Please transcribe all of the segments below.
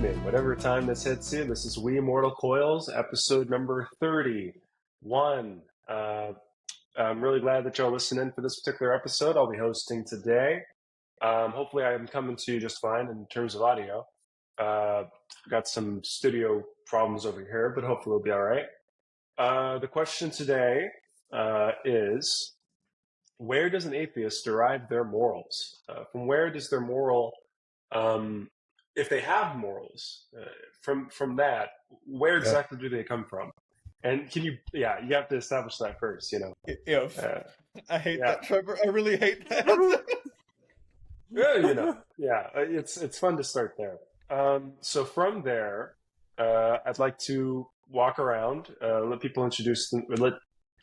with me. Whatever time this hits you, this is We Mortal Coils, episode number 31. I'm really glad that y'all listened in for this particular episode. I'll be hosting today. Hopefully I'm coming to you just fine in terms of audio. Got some studio problems over here, but hopefully it'll be all right. The question today is, where does an atheist derive their morals? From where does their moral, if they have morals, from that, where exactly do they come from? And can you have to establish that first, you know. I hate that, Trevor. I really hate that. It's fun to start there. So from there, I'd like to walk around, let people introduce them, let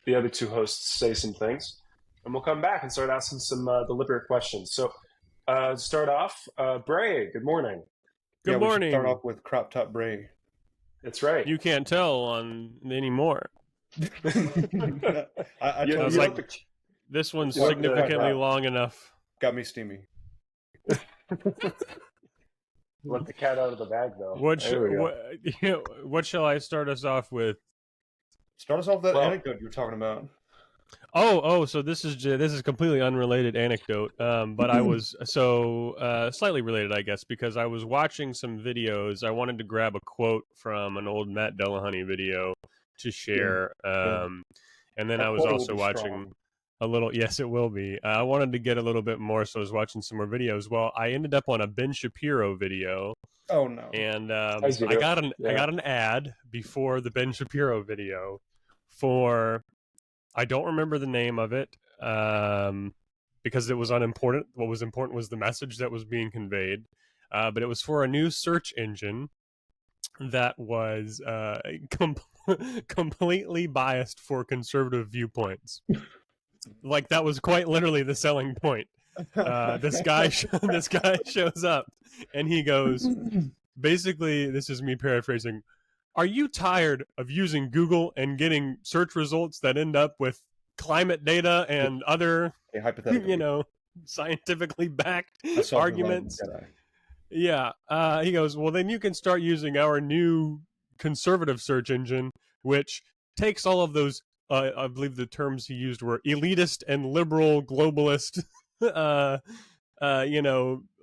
the other two hosts say some things, and we'll come back and start asking some deliberate questions. So start off, Bray, good morning. Good morning. We should start off with Crop Top Bray. That's right. You can't tell on anymore. I was like, this one's significantly long enough. Got me steamy. Let the cat out of the bag, though. What shall I start us off with? Start us off with that anecdote you were talking about. So this is completely unrelated anecdote, but I was slightly related, I guess, because I was watching some videos. I wanted to grab a quote from an old Matt Dillahunty video to share, and then I was also watching a little. Yes, it will be. I wanted to get a little bit more, so I was watching some more videos. Well, I ended up on a Ben Shapiro video. Oh no! And I got an ad before the Ben Shapiro video for. I don't remember the name of it because it was unimportant. What was important was the message that was being conveyed. But it was for a new search engine that was completely biased for conservative viewpoints. Like, that was quite literally the selling point. This guy shows up and he goes, basically, this is me paraphrasing, are you tired of using Google and getting search results that end up with climate data and other, scientifically backed arguments? Yeah. He goes, well, then you can start using our new conservative search engine, which takes all of those, I believe the terms he used were elitist and liberal globalist,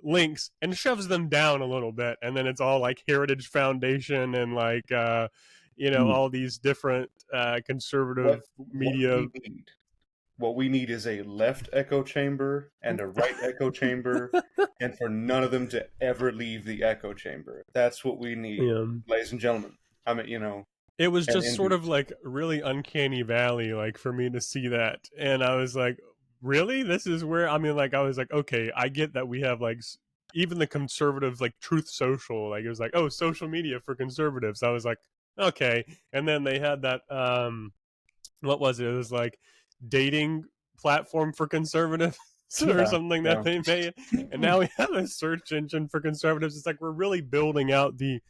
links, and shoves them down a little bit, and then it's all like Heritage Foundation and like all these different conservative media. What we need is a left echo chamber and a right echo chamber, and for none of them to ever leave the echo chamber. That's what we need, ladies and gentlemen. I mean, it was just sort of like really uncanny valley, like, for me to see that, and I was like, really? This is where, I was like, okay, I get that we have, like, even the conservative, like, Truth Social, like, it was like, oh, social media for conservatives. I was like, okay. And then they had that, what was it? It was like dating platform for conservatives or something that they made. And now we have a search engine for conservatives. It's like we're really building out the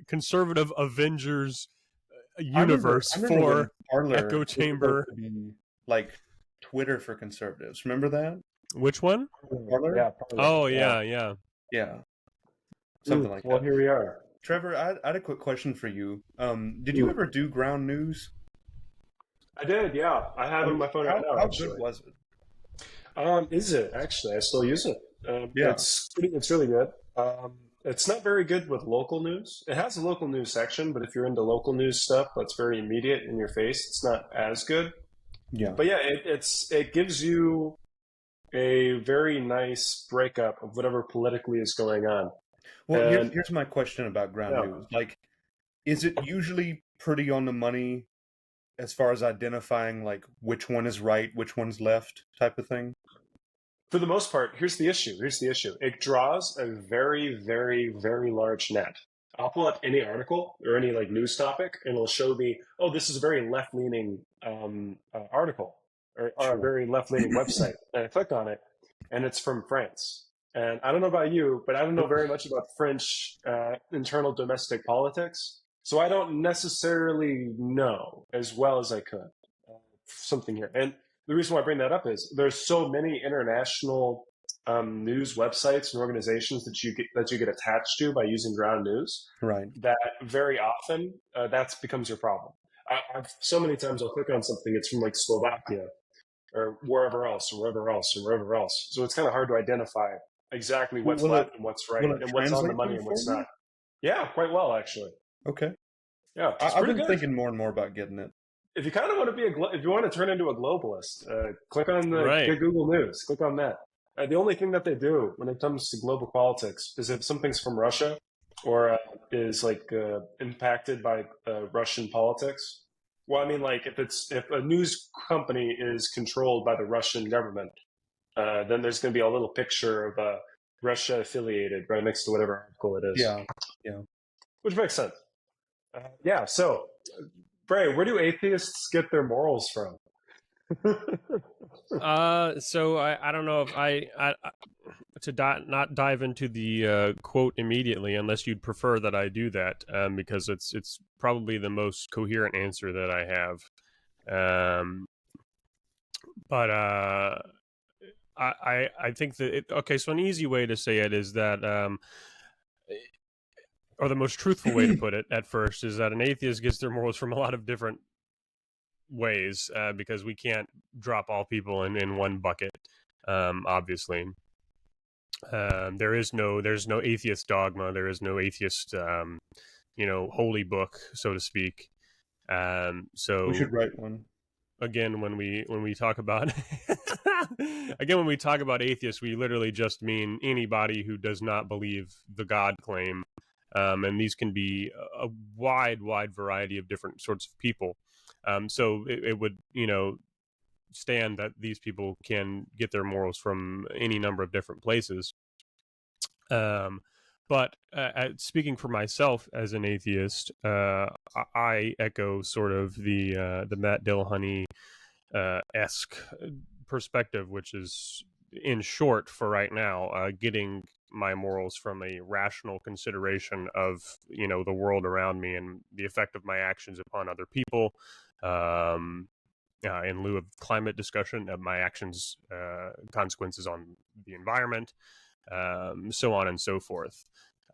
conservative Avengers universe for echo chamber. Like Twitter for conservatives. Remember that? Which one? Parler? Yeah. Parler. Yeah. Something like that. Well, here we are. Trevor, I had a quick question for you. Did you ever do ground news? I did, yeah. I have it on my phone right now. How good was it? Is it, actually? I still use it. It's really good. It's not very good with local news. It has a local news section, but if you're into local news stuff that's very immediate in your face, it's not as good. Yeah, but it gives you a very nice breakup of whatever politically is going on. Well, here's my question about ground news. Like, is it usually pretty on the money as far as identifying, like, which one is right, which one's left type of thing? For the most part, here's the issue. It draws a very, very, very large net. I'll pull up any article or any like news topic, and it'll show me, oh, this is a very left-leaning article or a very left-leaning website. And I click on it, and it's from France. And I don't know about you, but I don't know very much about French internal domestic politics. So I don't necessarily know as well as I could something here. And the reason why I bring that up is there's so many international news websites and organizations that you get attached to by using ground news, right, that very often that becomes your problem. So many times I'll click on something, it's from like Slovakia or wherever else, or wherever else, or wherever else. So it's kind of hard to identify exactly what's left and what's right, and what's on the money and what's not. Yeah, quite well, actually. Okay. Yeah, I've been thinking more and more about getting it. If you kind of want to be if you want to turn into a globalist, click on the Google News. Click on that. The only thing that they do when it comes to global politics is if something's from Russia or is like impacted by Russian politics. Well, I mean, like if a news company is controlled by the Russian government, then there's going to be a little picture of Russia affiliated right next to whatever article it is. Yeah. Which makes sense. Yeah. So, Bray, where do atheists get their morals from? So I don't know if I not dive into the quote immediately, unless you'd prefer that I do that, because it's probably the most coherent answer that I have. But I think that okay. So an easy way to say it is that, or the most truthful way to put it at first, is that an atheist gets their morals from a lot of different ways, because we can't drop all people in one bucket, obviously. There's no atheist dogma, there is no atheist holy book, so to speak. So we should write one. Again, when we talk about when we talk about atheists, we literally just mean anybody who does not believe the God claim, and these can be a wide variety of different sorts of people. So it would, stand that these people can get their morals from any number of different places. But speaking for myself as an atheist, I echo sort of the Matt Dillahunty esque perspective, which is, in short, for right now, getting my morals from a rational consideration of the world around me and the effect of my actions upon other people. In lieu of climate discussion, of my actions, consequences on the environment, so on and so forth.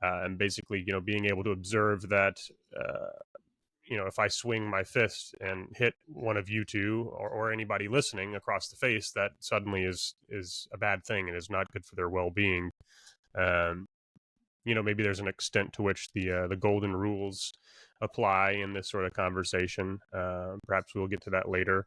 And basically, being able to observe that, if I swing my fist and hit one of you two or anybody listening across the face, that suddenly is a bad thing and is not good for their well-being. Maybe there's an extent to which the golden rules apply in this sort of conversation. Perhaps we'll get to that later.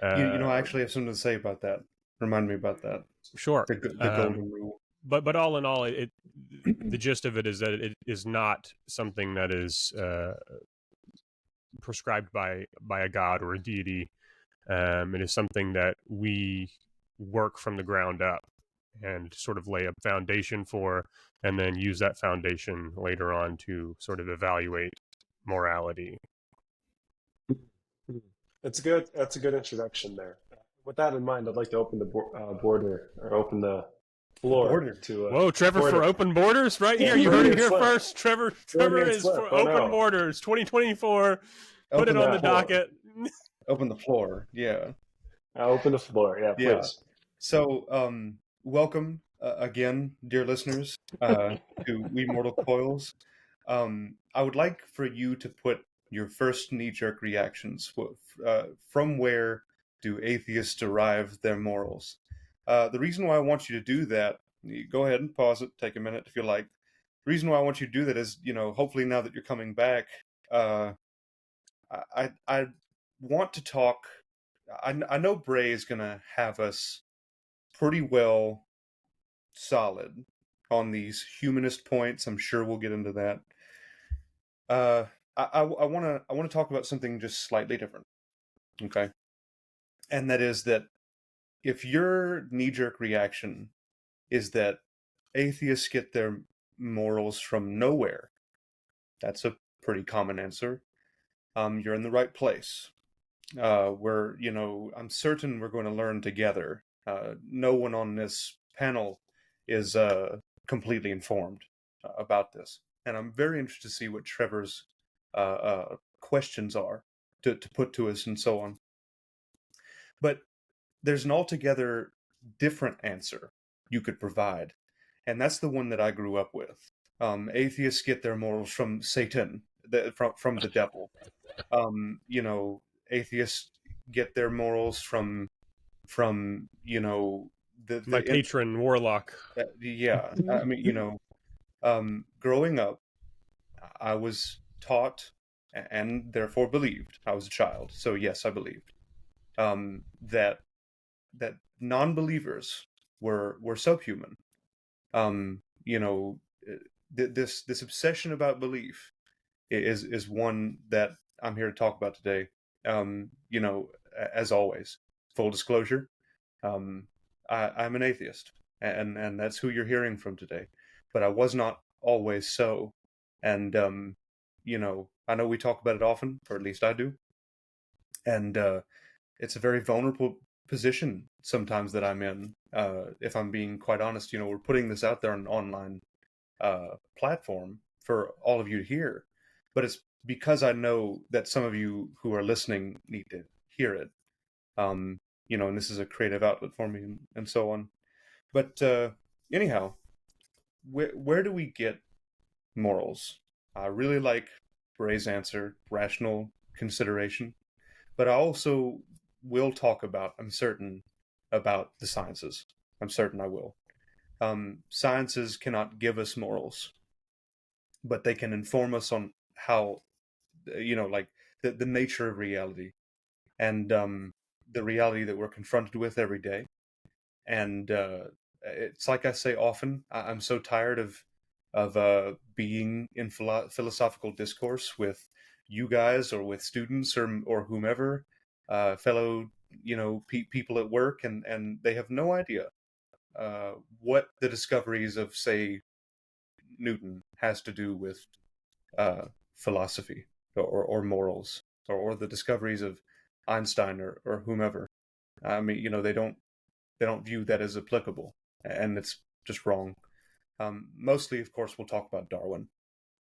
I actually have something to say about that. Remind me about that. Sure. The golden rule. But all in all, the gist of it is that it is not something that is prescribed by a god or a deity. It is something that we work from the ground up and sort of lay a foundation for, and then use that foundation later on to sort of evaluate morality. That's a good introduction there. With that in mind, I'd like to open the border, or open the floor to. Whoa, Trevor, for open borders, right here. You heard it here first. Trevor is for open borders, 2024. Put it on the docket. Open the floor, yeah. I'll open the floor, yeah, please. Yeah. So, welcome again, dear listeners, to We Mortal Coils. I would like for you to put your first knee-jerk reactions. From where do atheists derive their morals? The reason why I want you to do that, go ahead and pause it, take a minute if you like. The reason why I want you to do that is, hopefully now that you're coming back, I want to talk. I know Bray is going to have us pretty well solid on these humanist points. I'm sure we'll get into that. I want to talk about something just slightly different. Okay. And that is that if your knee-jerk reaction is that atheists get their morals from nowhere, that's a pretty common answer. You're in the right place. I'm certain we're going to learn together. No one on this panel is completely informed about this. And I'm very interested to see what Trevor's questions are to put to us and so on. But there's an altogether different answer you could provide. And that's the one that I grew up with. Atheists get their morals from Satan, from the devil. You know, atheists get their morals from My patron warlock. yeah. I mean, growing up, I was taught and therefore believed. I was a child, so yes, I believed that non-believers were subhuman. You know, this obsession about belief is one that I'm here to talk about today. You know, as always, full disclosure, I'm an atheist, and that's who you're hearing from today. But I was not always so, and you know, I know we talk about it often, or at least I do, and it's a very vulnerable position sometimes that I'm in. If I'm being quite honest, you know, we're putting this out there on an online platform for all of you to hear, but it's because I know that some of you who are listening need to hear it. You know, and this is a creative outlet for me, and so on. But anyhow, where do we get morals? I really like Ray's answer, rational consideration, but I also will talk about, I'm certain, about the sciences. I'm certain I will. Sciences cannot give us morals, but they can inform us on how, you know, like the nature of reality, and the reality that we're confronted with every day. And it's like I say often, I'm so tired of being in philosophical discourse with you guys or with students or whomever, fellow, you know, people at work, and they have no idea what the discoveries of, say, Newton has to do with philosophy or morals, or the discoveries of Einstein or whomever. I mean, you know, they don't view that as applicable, and it's just wrong. Mostly, of course, we'll talk about Darwin,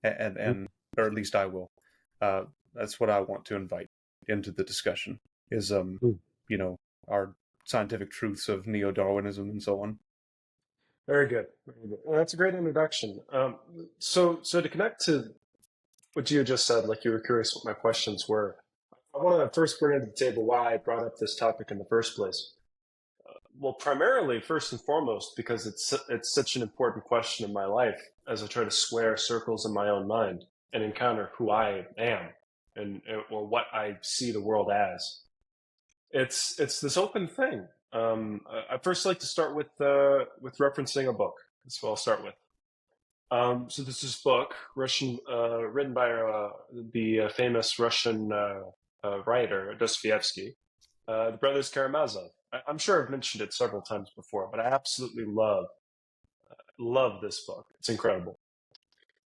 and or at least I will. That's what I want to invite into the discussion is you know, our scientific truths of neo-Darwinism and so on. Very good. Very good. Well, that's a great introduction. So to connect to what you just said, like you were curious what my questions were, I want to first bring to the table why I brought up this topic in the first place. Well, primarily, first and foremost, because it's such an important question in my life as I try to square circles in my own mind and encounter who I am and or what I see the world as. It's this open thing. I first like to start with referencing a book. That's what I'll start with. So this is book Russian, written by the famous Russian writer Dostoevsky, the brothers Karamazov. I'm sure I've mentioned it several times before, but I absolutely love this book. It's incredible.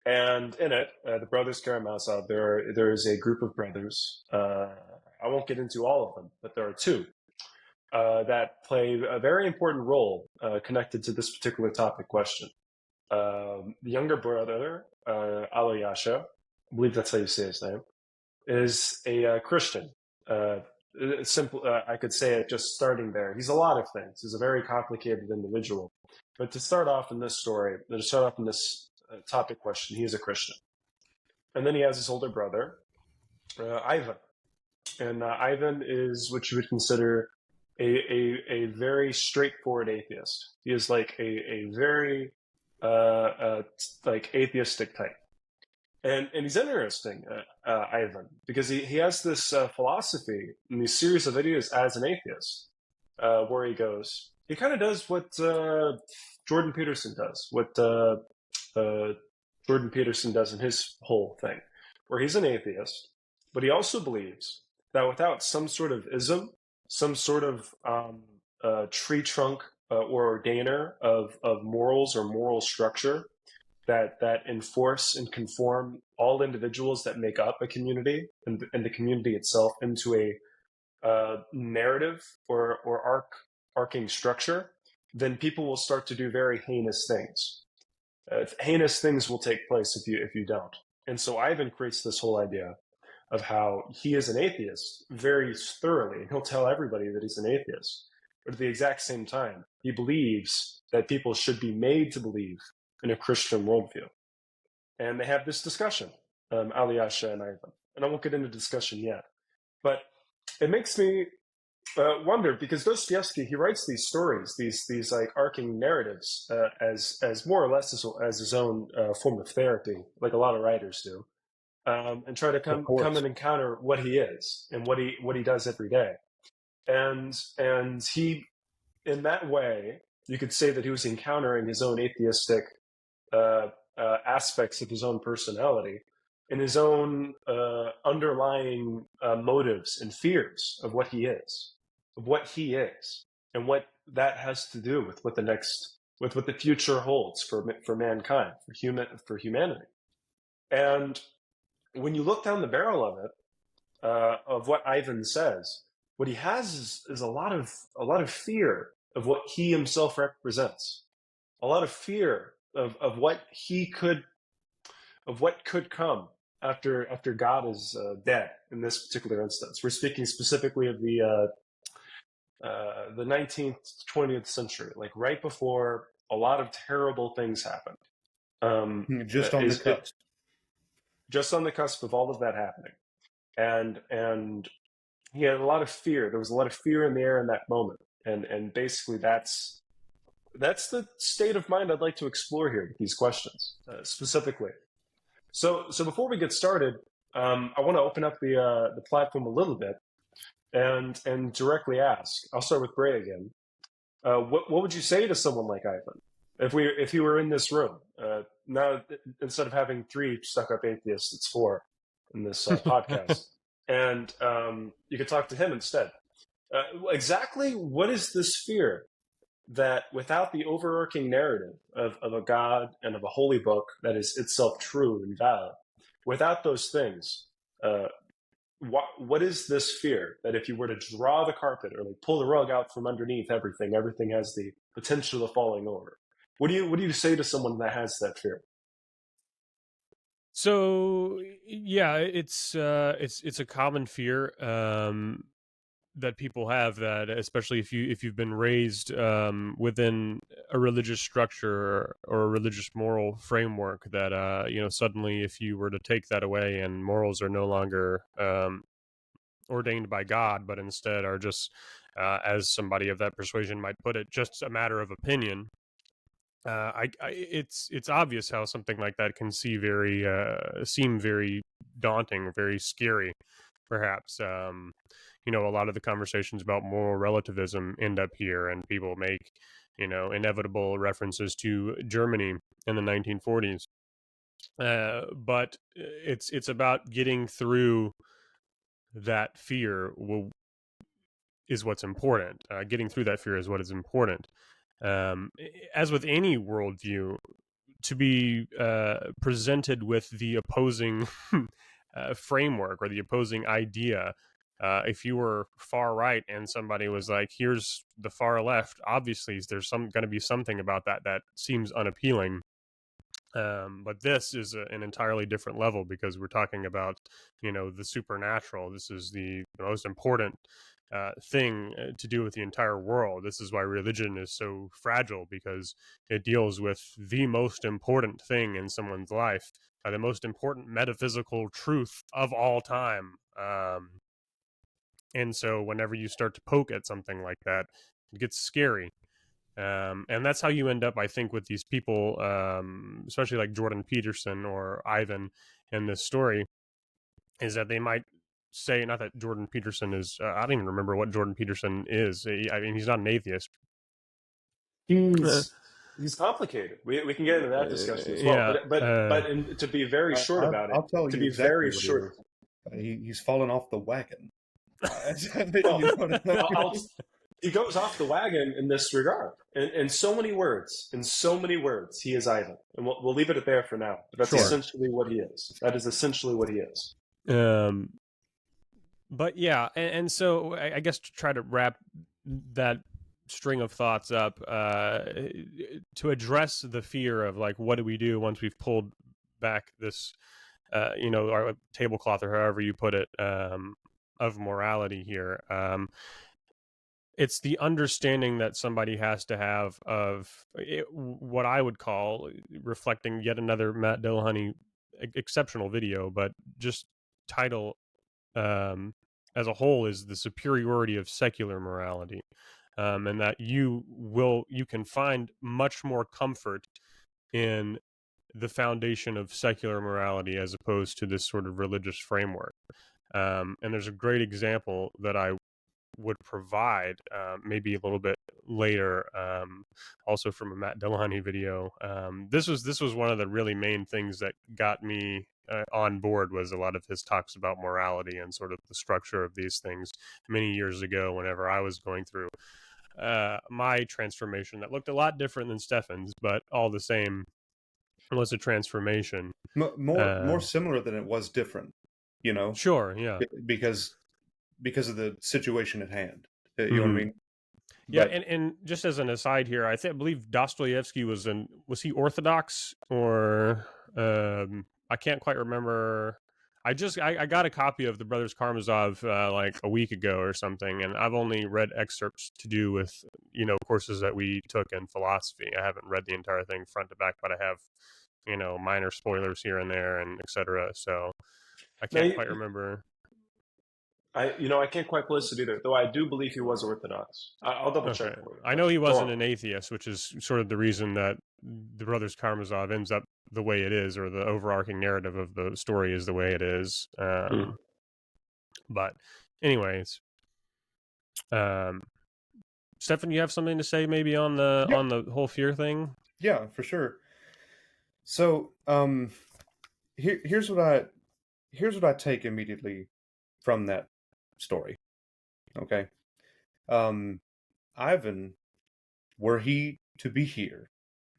And in it, the brothers Karamazov, there is a group of brothers. I won't get into all of them, but there are two that play a very important role connected to this particular topic question. The younger brother, Alyosha, I believe that's how you say his name, is a Christian. Simple, I could say it just starting there. He's a lot of things. He's a very complicated individual. But to start off in this story, to start off in this topic question, he is a Christian. And then he has his older brother, Ivan. And Ivan is what you would consider a very straightforward atheist. He is like a very like atheistic type. And he's interesting, Ivan, because he has this philosophy and these series of videos as an atheist, where he goes. He kind of does what Jordan Peterson does, what Jordan Peterson does in his whole thing, where he's an atheist, but he also believes that without some sort of ism, some sort of tree trunk or ordainer of morals or moral structure, that enforce and conform all individuals that make up a community and the community itself into a narrative or arcing structure, then people will start to do very heinous things. Heinous things will take place if you don't. And so Ivan creates this whole idea of how he is an atheist very thoroughly. He'll tell everybody that he's an atheist. but at the exact same time, he believes that people should be made to believe in a Christian worldview. And they have this discussion, Alyosha and Ivan. And I won't get into discussion yet, but it makes me wonder, because Dostoevsky, he writes these stories, these like arcing narratives, as more or less as his own form of therapy, like a lot of writers do, and try to come and encounter what he is and what he does every day, and he, in that way, you could say that he was encountering his own atheistic aspects of his own personality and his own underlying motives and fears of what he is, and what that has to do with what the future holds for mankind, for humanity. And when you look down the barrel of it, of what Ivan says, what he has is a lot of fear of what he himself represents, a lot of fear of what could come after God is dead. In this particular instance, we're speaking specifically of the 19th, 20th century, like right before a lot of terrible things happened. Just on the cusp. Just on the cusp of all of that happening. And he had a lot of fear. There was a lot of fear in the air in that moment. And basically that's the state of mind I'd like to explore here with these questions, specifically. So before we get started, I want to open up the platform a little bit and directly ask. I'll start with Bray again. What would you say to someone like Ivan if he were in this room? Now, instead of having 3 stuck-up atheists, it's 4 in this podcast, and you could talk to him instead. Exactly what is this fear that, without the overarching narrative of a God and of a holy book that is itself true and valid, without those things, what is this fear that if you were to draw the carpet or like pull the rug out from underneath everything has the potential of falling over? What do you say to someone that has that fear? So yeah, it's a common fear that people have, that especially if you've been raised within a religious structure or a religious moral framework, that suddenly if you were to take that away and morals are no longer ordained by God, but instead are just, as somebody of that persuasion might put it, just a matter of opinion. It's obvious how something like that can seem very daunting, very scary, perhaps. A lot of the conversations about moral relativism end up here, and people make, inevitable references to Germany in the 1940s. But it's about getting through that fear is what's important. Getting through that fear is what is important. As with any worldview, to be presented with the opposing framework or the opposing idea, if you were far right and somebody was like, here's the far left, obviously there's going to be something about that seems unappealing. But this is an entirely different level, because we're talking about, the supernatural. This is the most important thing to do with the entire world. This is why religion is so fragile, because it deals with the most important thing in someone's life, the most important metaphysical truth of all time. And so whenever you start to poke at something like that, it gets scary. And that's how you end up, I think, with these people, especially like Jordan Peterson or Ivan in this story, is that they might say, not that Jordan Peterson is, I don't even remember what Jordan Peterson is. I mean, he's not an atheist. He's complicated. We can get into that discussion as well. Yeah, but to be very short about it, I'll tell you, to be exactly very short, he's fallen off the wagon. He goes off the wagon in this regard. In so many words, he is Ivan. And we'll leave it at there for now. But that's essentially what he is. That is essentially what he is. But yeah, and so I guess to try to wrap that string of thoughts up, to address the fear of, like, what do we do once we've pulled back this, our tablecloth, or however you put it, of morality here. it's the understanding that somebody has to have of it, what I would call, reflecting yet another Matt Dillahunty exceptional video, but just title as a whole is the superiority of secular morality, and that you can find much more comfort in the foundation of secular morality as opposed to this sort of religious framework. And there's a great example that I would provide maybe a little bit later, also from a Matt Dillahunty video. This was one of the really main things that got me on board, was a lot of his talks about morality and sort of the structure of these things many years ago, whenever I was going through my transformation that looked a lot different than Stefan's, but all the same was a transformation. More similar than it was different, you know? Sure, yeah. Because of the situation at hand. You know what I mean? Yeah, and just as an aside here, I believe Dostoevsky was he Orthodox, or I can't quite remember. I got a copy of the Brothers Karamazov like a week ago or something, and I've only read excerpts to do with courses that we took in philosophy. I haven't read the entire thing front to back, but I have minor spoilers here and there, and etc. So I can't quite remember. I can't quite place it either, though I do believe he was Orthodox. I'll double check for you. I know he wasn't an atheist, which is sort of the reason that the Brothers Karamazov ends up the way it is, or the overarching narrative of the story is the way it is. But anyways, Stefan, you have something to say maybe on the whole fear thing? Yeah, for sure. So here's what I take immediately from that story. Okay. Ivan, were he to be here,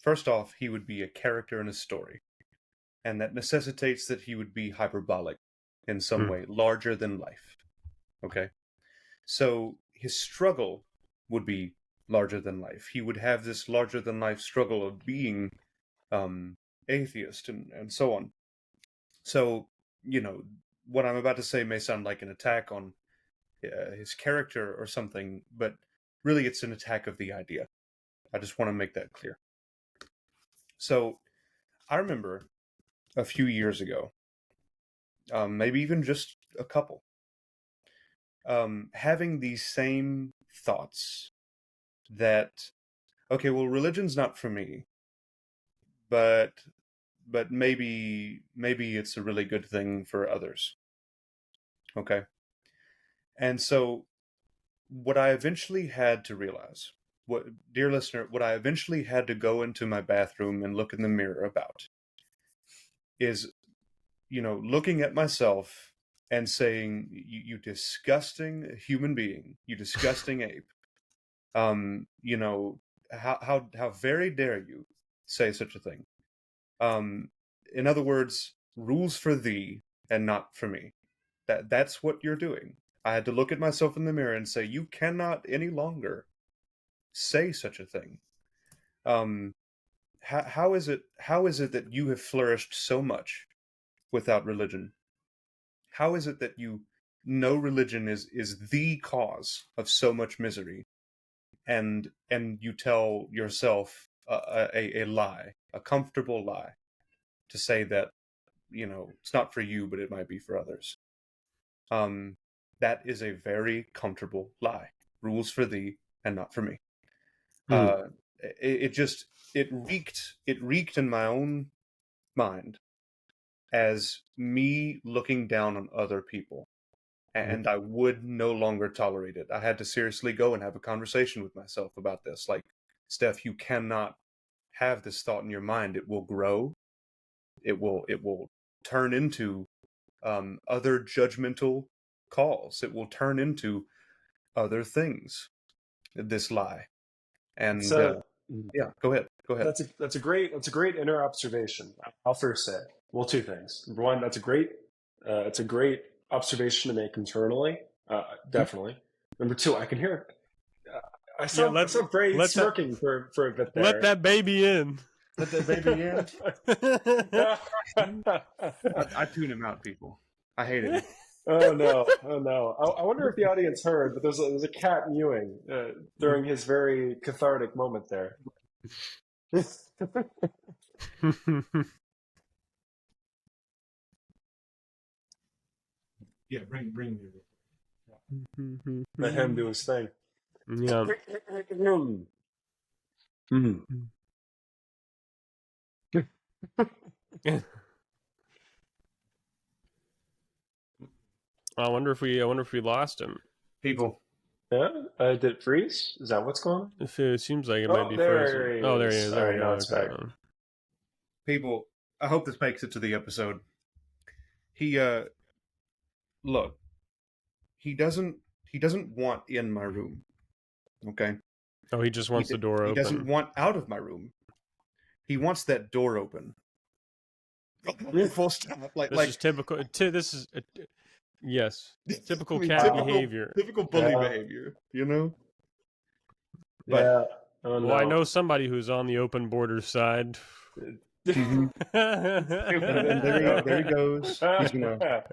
first off, he would be a character in a story, and that necessitates that he would be hyperbolic in some way, larger than life. Okay. So his struggle would be larger than life. He would have this larger than life struggle of being atheist and so on. So, what I'm about to say may sound like an attack on his character or something, but really it's an attack of the idea. I just want to make that clear. So I remember a few years ago, maybe even just a couple, having these same thoughts that, okay, well, religion's not for me, but maybe it's a really good thing for others. Okay. And so what I eventually had to realize, dear listener, what I eventually had to go into my bathroom and look in the mirror about is, looking at myself and saying, you disgusting human being, you disgusting ape. How very dare you say such a thing? In other words, rules for thee and not for me. That's what you're doing. I had to look at myself in the mirror and say, you cannot any longer say such a thing. How is it that you have flourished so much without religion? How is it that you know religion is the cause of so much misery, and you tell yourself a lie, a comfortable lie, to say that it's not for you, but it might be for others? That is a very comfortable lie. Rules for thee and not for me. It reeked in my own mind as me looking down on other people, and I would no longer tolerate it. I had to seriously go and have a conversation with myself about this. Like, Steph, you cannot have this thought in your mind. It will grow. It will turn into other judgmental calls. It will turn into other things. This lie. And yeah, go ahead. That's a great inner observation. I'll first say, well, two things. Number one, it's a great observation to make internally, definitely. Number two, I can hear it. I saw Bray smirking for a bit there. Let that baby in. Let that baby in. I tune him out, people. I hate him. Oh no! Oh no! I wonder if the audience heard, but there's a cat mewing during his very cathartic moment there. Yeah, bring me. Let him do his thing. Yeah. Mm. I wonder if we lost him. People. Yeah, did it freeze? Is that what's going on? If it seems like it Oh, might be there frozen. he Oh, there he is. is. All There right, we now go. it's Okay. back. People, I hope this makes it to the episode. He look, he doesn't want in my room. Okay? Oh, he just wants the door open. He doesn't want out of my room. He wants that door open. Full stop. This is typical. This is yes, typical I mean, cat behavior. Typical bully behavior, you know? But, Yeah. Oh no. Mm-hmm. Well, I know somebody who's on the open borders side. And there he goes.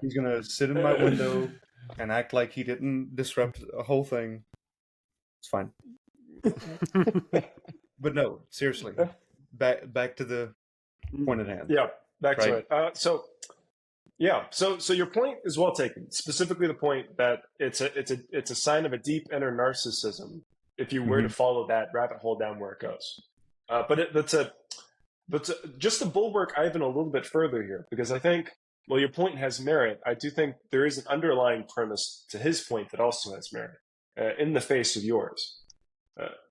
He's gonna sit in my window and act like he didn't disrupt a whole thing. It's fine. But no, seriously. Back to the point at hand. Yeah, back to Right. it. So your point is well taken. Specifically, the point that it's a sign of a deep inner narcissism if you were to follow that rabbit hole down where it goes. But just to bulwark Ivan a little bit further here, because I think, well, your point has merit. I do think there is an underlying premise to his point that also has merit in the face of yours.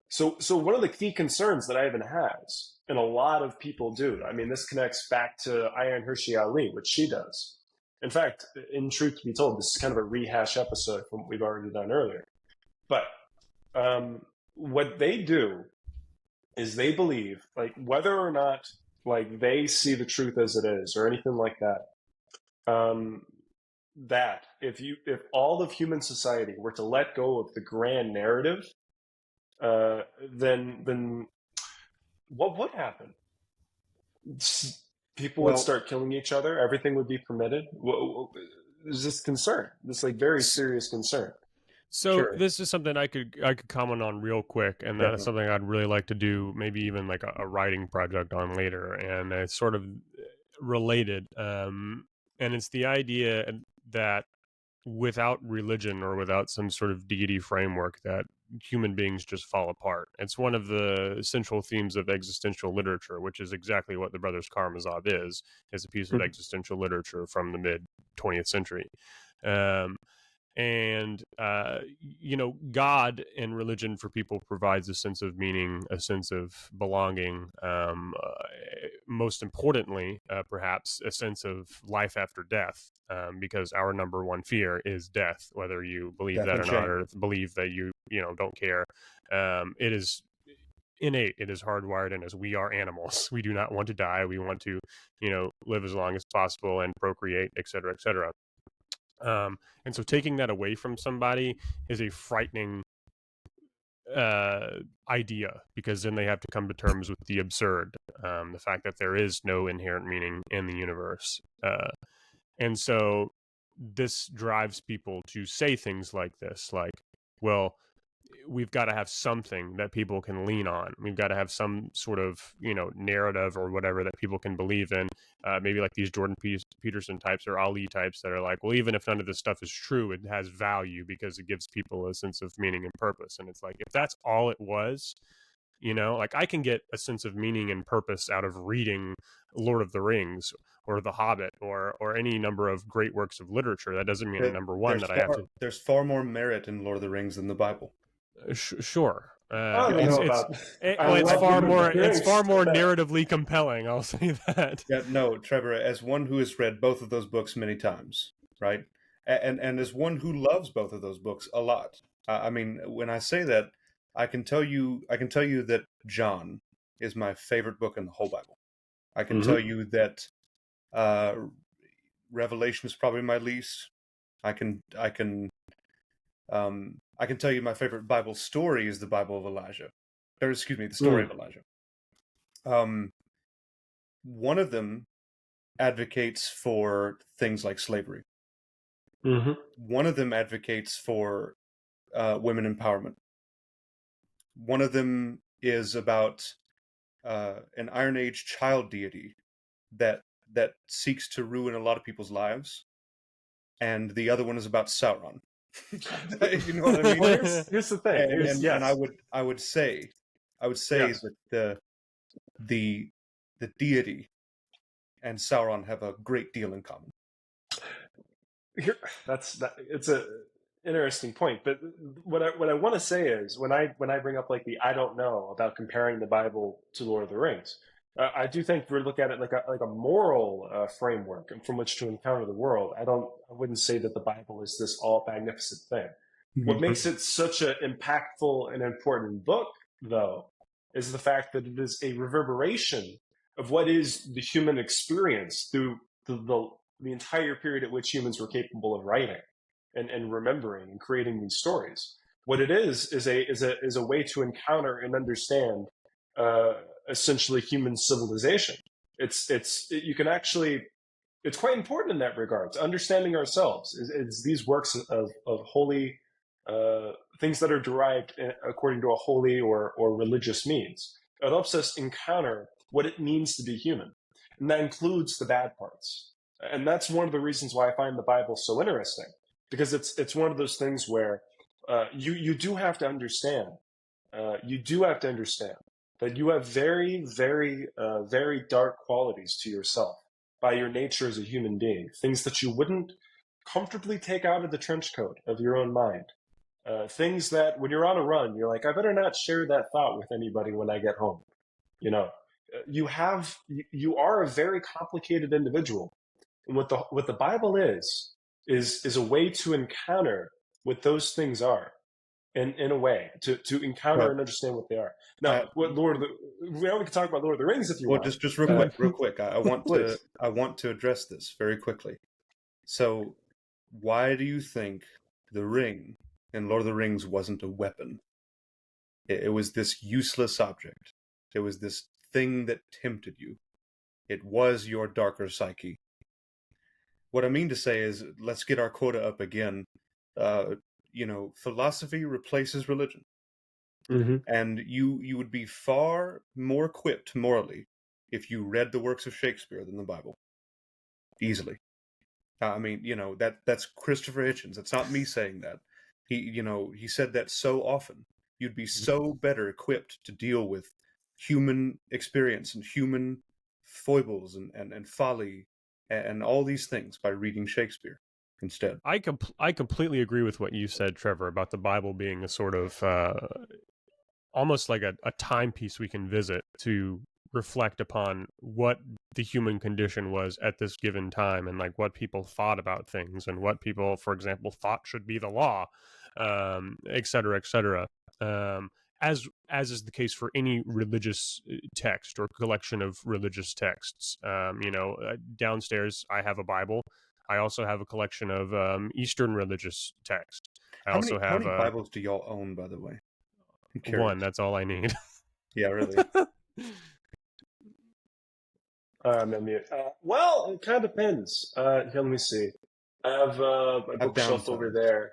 So one of the key concerns that Ivan has, and a lot of people do, I mean, this connects back to Ayaan Hirsi Ali, which she does. In fact, in truth to be told, this is kind of a rehash episode from what we've already done earlier. But what they do is they believe, like, whether or not like they see the truth as it is or anything like that, that if all of human society were to let go of the grand narrative, then what would happen? People would start killing each other. Everything would be permitted. There's this concern, this like very serious concern. So this is something I could comment on real quick, and that's something I'd really like to do, maybe even like a writing project on later, and it's sort of related. And it's the idea that without religion or without some sort of deity framework, that human beings just fall apart. It's one of the central themes of existential literature, which is exactly what the Brothers Karamazov is a piece of existential literature from the mid 20th century. And God and religion for people provides a sense of meaning, a sense of belonging, most importantly, perhaps a sense of life after death, because our number one fear is death, whether you believe that or not, or believe that you don't care. It is innate. It is hardwired in us. We are animals. We do not want to die. We want to live as long as possible and procreate, et cetera, et cetera. And so taking that away from somebody is a frightening idea, because then they have to come to terms with the absurd, the fact that there is no inherent meaning in the universe. And so this drives people to say things like this, like, well, we've got to have something that people can lean on. We've got to have some sort of, narrative or whatever that people can believe in. Maybe like these Jordan Peterson types or Ali types that are like, well, even if none of this stuff is true, it has value because it gives people a sense of meaning and purpose. And it's like, if that's all it was, like I can get a sense of meaning and purpose out of reading Lord of the Rings or The Hobbit or any number of great works of literature. That doesn't mean, number one, that I have to... There's far more merit in Lord of the Rings than the Bible. Sure. It's far more narratively compelling, I'll say that. Yeah, no, Trevor, as one who has read both of those books many times, right? And as one who loves both of those books a lot. I mean, when I say that, I can tell you that John is my favorite book in the whole Bible. I can tell you that Revelation is probably my least. I can tell you my favorite Bible story is the Bible of Elijah. Or excuse me, the story of Elijah. One of them advocates for things like slavery. Mm-hmm. One of them advocates for women empowerment. One of them is about an Iron Age child deity that seeks to ruin a lot of people's lives, and the other one is about Sauron. You know what I mean? Well, here's the thing. And Yes. I would say Yes. that the deity and Sauron have a great deal in common. Here, it's a interesting point. But what I want to say is when I bring up like the I don't know about comparing the Bible to Lord of the Rings, I do think we look at it like a moral framework from which to encounter the world. I wouldn't say that the Bible is this all magnificent thing. What makes it such an impactful and important book, though, is the fact that it is a reverberation of what is the human experience through the entire period at which humans were capable of writing and remembering and creating these stories. What it is a way to encounter and understand essentially human civilization. You can actually, it's quite important in that regard. Understanding ourselves is these works of holy things that are derived according to a holy or religious means. It helps us encounter what it means to be human, and that includes the bad parts. And that's one of the reasons why I find the Bible so interesting, because it's one of those things where you do have to understand. You do have to understand that you have very, very, very dark qualities to yourself by your nature as a human being, things that you wouldn't comfortably take out of the trench coat of your own mind. Things that when you're on a run, you're like, I better not share that thought with anybody when I get home. You know, you are a very complicated individual. And what the Bible is a way to encounter what those things are, in a way to encounter But and understand what they are. Now, what we can talk about Lord of the Rings if you well, want. just real quick. I want to address this very quickly. So, why do you think the ring in Lord of the Rings wasn't a weapon? It was this useless object. It was this thing that tempted you. It was your darker psyche. What I mean to say is, let's get our quota up again. Philosophy replaces religion. Mm-hmm. And you would be far more equipped morally if you read the works of Shakespeare than the Bible. Easily. That's Christopher Hitchens. It's not me saying that. He said that so often. You'd be so better equipped to deal with human experience and human foibles and folly and all these things by reading Shakespeare instead. I completely agree with what you said, Trevor, about the Bible being a sort of almost like a timepiece we can visit to reflect upon what the human condition was at this given time, and like what people thought about things, and what people, for example, thought should be the law, et cetera, et cetera. As is the case for any religious text or collection of religious texts. Downstairs I have a Bible. I also have a collection of Eastern religious texts. How many Bibles do y'all own, by the way? One. That's all I need. Yeah, really. I'm on mute. Well, it kind of depends. Here, let me see. I have my bookshelf over there,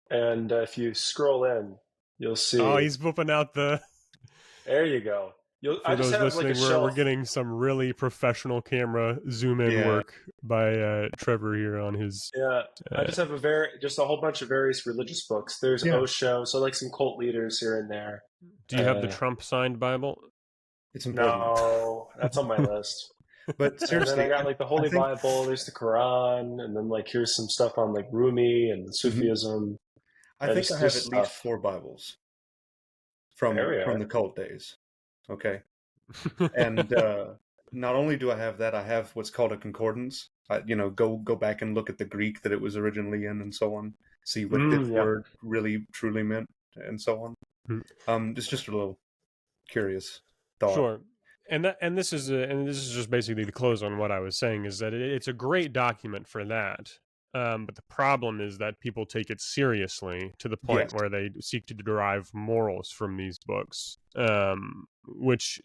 and if you scroll in, you'll see. Oh, he's whooping out the. There you go. For those listening, we're getting some really professional camera zoom in work by Trevor here on his. Yeah, I just have a whole bunch of various religious books. There's Osho, so like some cult leaders here and there. Do you have the Trump signed Bible? It's important. No, that's on my list. But seriously, and then I got like the Holy Bible. There's the Quran, and then like here's some stuff on like Rumi and Sufism. I think I have at least 4 Bibles from the cult days. Okay, and not only do I have that, I have what's called a concordance. Go back and look at the Greek that it was originally in, and so on. See what this word really truly meant, and so on. Just a little curious thought. Sure. And this is just basically the close on what I was saying, is that it's a great document for that. But the problem is that people take it seriously to the point where they seek to derive morals from these books, which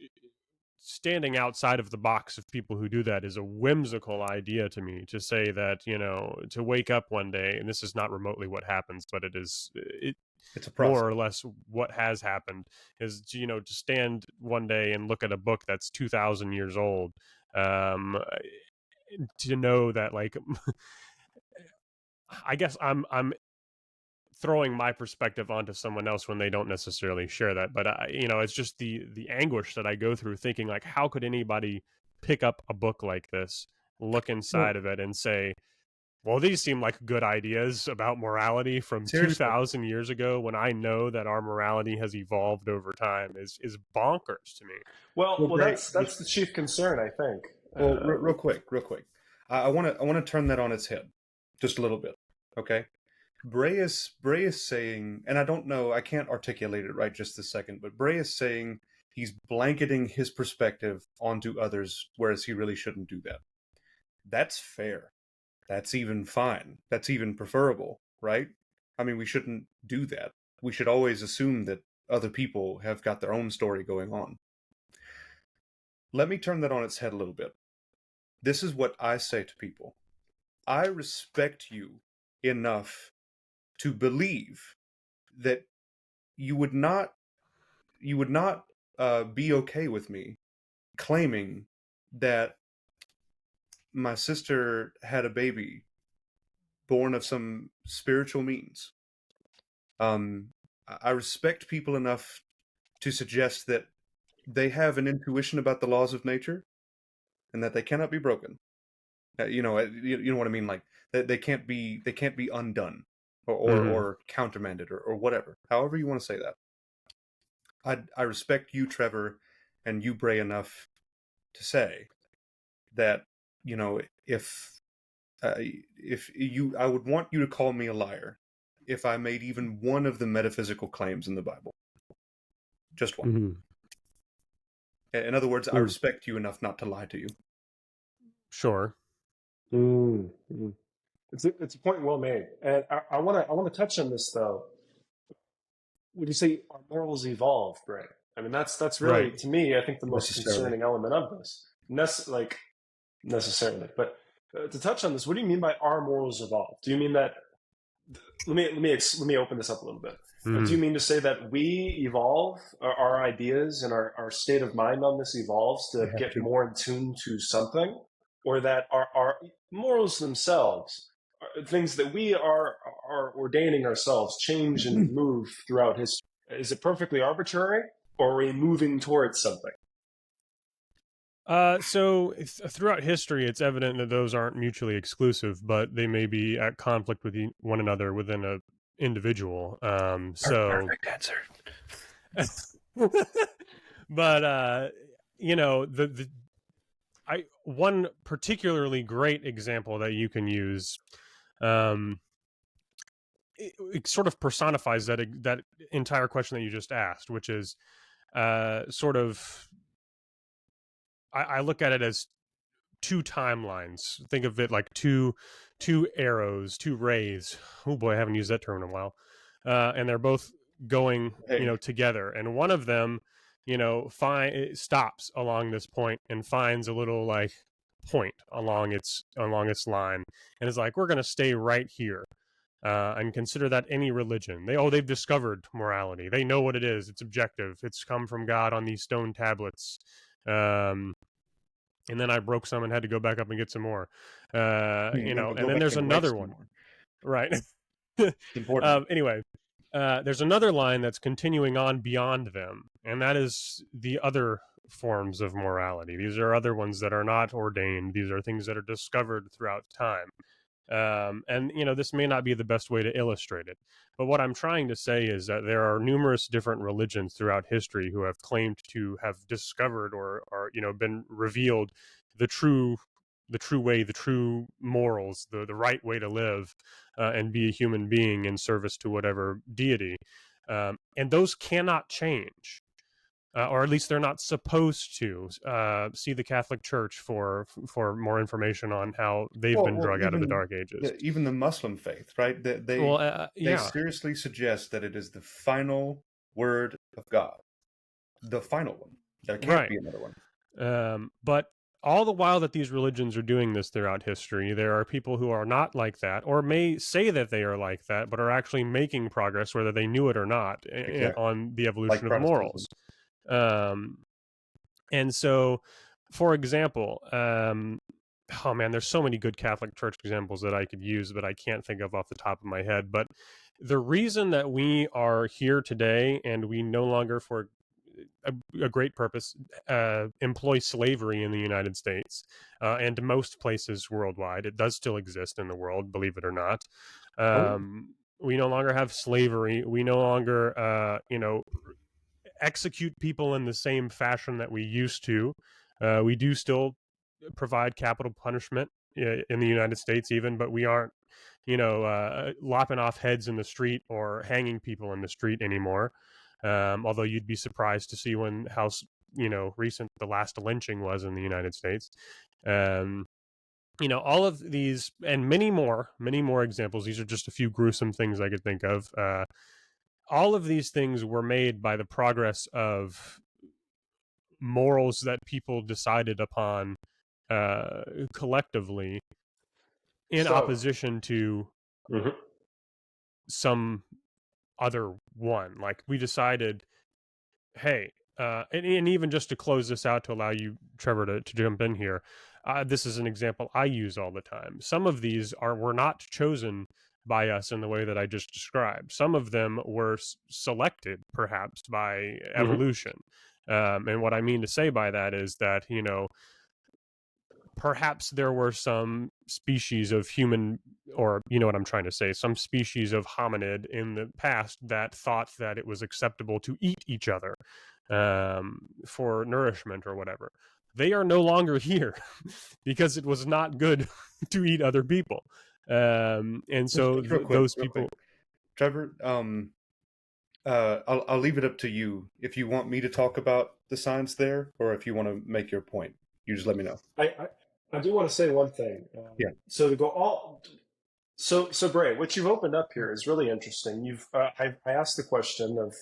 standing outside of the box of people who do that is a whimsical idea to me, to say that, to wake up one day, and this is not remotely what happens, but it's a process. More or less what has happened is, to stand one day and look at a book that's 2,000 years old, to know that, like, I guess I'm throwing my perspective onto someone else when they don't necessarily share that. But it's just the anguish that I go through thinking, like, how could anybody pick up a book like this, look inside of it, and say, well, these seem like good ideas about morality from 2,000 years ago, when I know that our morality has evolved over time, is bonkers to me. Well, that's the chief concern, I think. Well, real quick. I want to turn that on its head just a little bit. Okay. Bray is saying, and I don't know, I can't articulate it right just this second, but Bray is saying he's blanketing his perspective onto others, whereas he really shouldn't do that. That's fair. That's even fine. That's even preferable, right? I mean, we shouldn't do that. We should always assume that other people have got their own story going on. Let me turn that on its head a little bit. This is what I say to people. I respect you enough to believe that you would not be okay with me claiming that my sister had a baby born of some spiritual means. I respect people enough to suggest that they have an intuition about the laws of nature and that they cannot be broken. You know what I mean? Like, they can't be undone or countermanded or whatever. However you want to say that. I respect you, Trevor, and you, Bray, enough to say that, if I would want you to call me a liar if I made even one of the metaphysical claims in the Bible. Just one. Mm-hmm. In other words, I respect you enough not to lie to you. Sure. Mm-hmm. It's a point well made, and I want to touch on this though. Would you say our morals evolve, Bray? I mean, that's really, to me, I think the most concerning element of this. Necessarily, but to touch on this, what do you mean by our morals evolve? Do you mean that? Let me open this up a little bit. Do you mean to say that we evolve, our ideas and our state of mind on this evolves to get more in tune to something, or that our morals themselves, things that we are ordaining ourselves, change and move throughout history? Is it perfectly arbitrary, or are we moving towards something? So throughout history, it's evident that those aren't mutually exclusive, but they may be at conflict with one another within a individual. Perfect answer. But one particularly great example that you can use, it sort of personifies that entire question that you just asked, which is sort of. I look at it as two timelines. Think of it like two arrows, two rays. Oh boy, I haven't used that term in a while. And they're both going, together. And one of them, it stops along this point and finds a little like point along its line, and is like, we're going to stay right here. And consider that any religion. They've discovered morality. They know what it is. It's objective. It's come from God on these stone tablets. And then I broke some and had to go back up and get some more. And then there's another one. Right. Important. Anyway, there's another line that's continuing on beyond them, and that is the other forms of morality. These are other ones that are not ordained. These are things that are discovered throughout time. And this may not be the best way to illustrate it, but what I'm trying to say is that there are numerous different religions throughout history who have claimed to have discovered or been revealed the true way, the true morals, the right way to live and be a human being in service to whatever deity, and those cannot change. Or at least they're not supposed to. See the Catholic Church for more information on how they've been drug out of the Dark Ages. Even the Muslim faith, right? They seriously suggest that it is the final word of God, the final one. There can't be another one. But all the while that these religions are doing this throughout history, there are people who are not like that, or may say that they are like that, but are actually making progress, whether they knew it or not, Exactly. on the evolution Like of morals. And so, for example, oh man, there's so many good Catholic Church examples that I could use, but I can't think of off the top of my head. But the reason that we are here today and we no longer, for a great purpose, employ slavery in the United States and most places worldwide. It does still exist in the world, believe it or not. We no longer have slavery. We no longer, execute people in the same fashion that we used to. We do still provide capital punishment in the United States, even, but we aren't, lopping off heads in the street or hanging people in the street anymore. Although you'd be surprised to see how recent the last lynching was in the United States. All of these and many more examples. These are just a few gruesome things I could think of. All of these things were made by the progress of morals that people decided upon collectively in opposition to some other one. Like, we decided, hey, and even just to close this out, to allow you, Trevor, to jump in here, this is an example I use all the time. Some of these were not chosen by us in the way that I just described. Some of them were selected, perhaps, by evolution. And what I mean to say by that is that, perhaps there were some species of human, or what I'm trying to say, some species of hominid in the past that thought that it was acceptable to eat each other for nourishment or whatever. They are no longer here because it was not good to eat other people. And so those people... Trevor, I'll leave it up to you if you want me to talk about the science there, or if you want to make your point. You just let me know. I do want to say one thing. So to go So Bray, what you've opened up here is really interesting. I asked the question of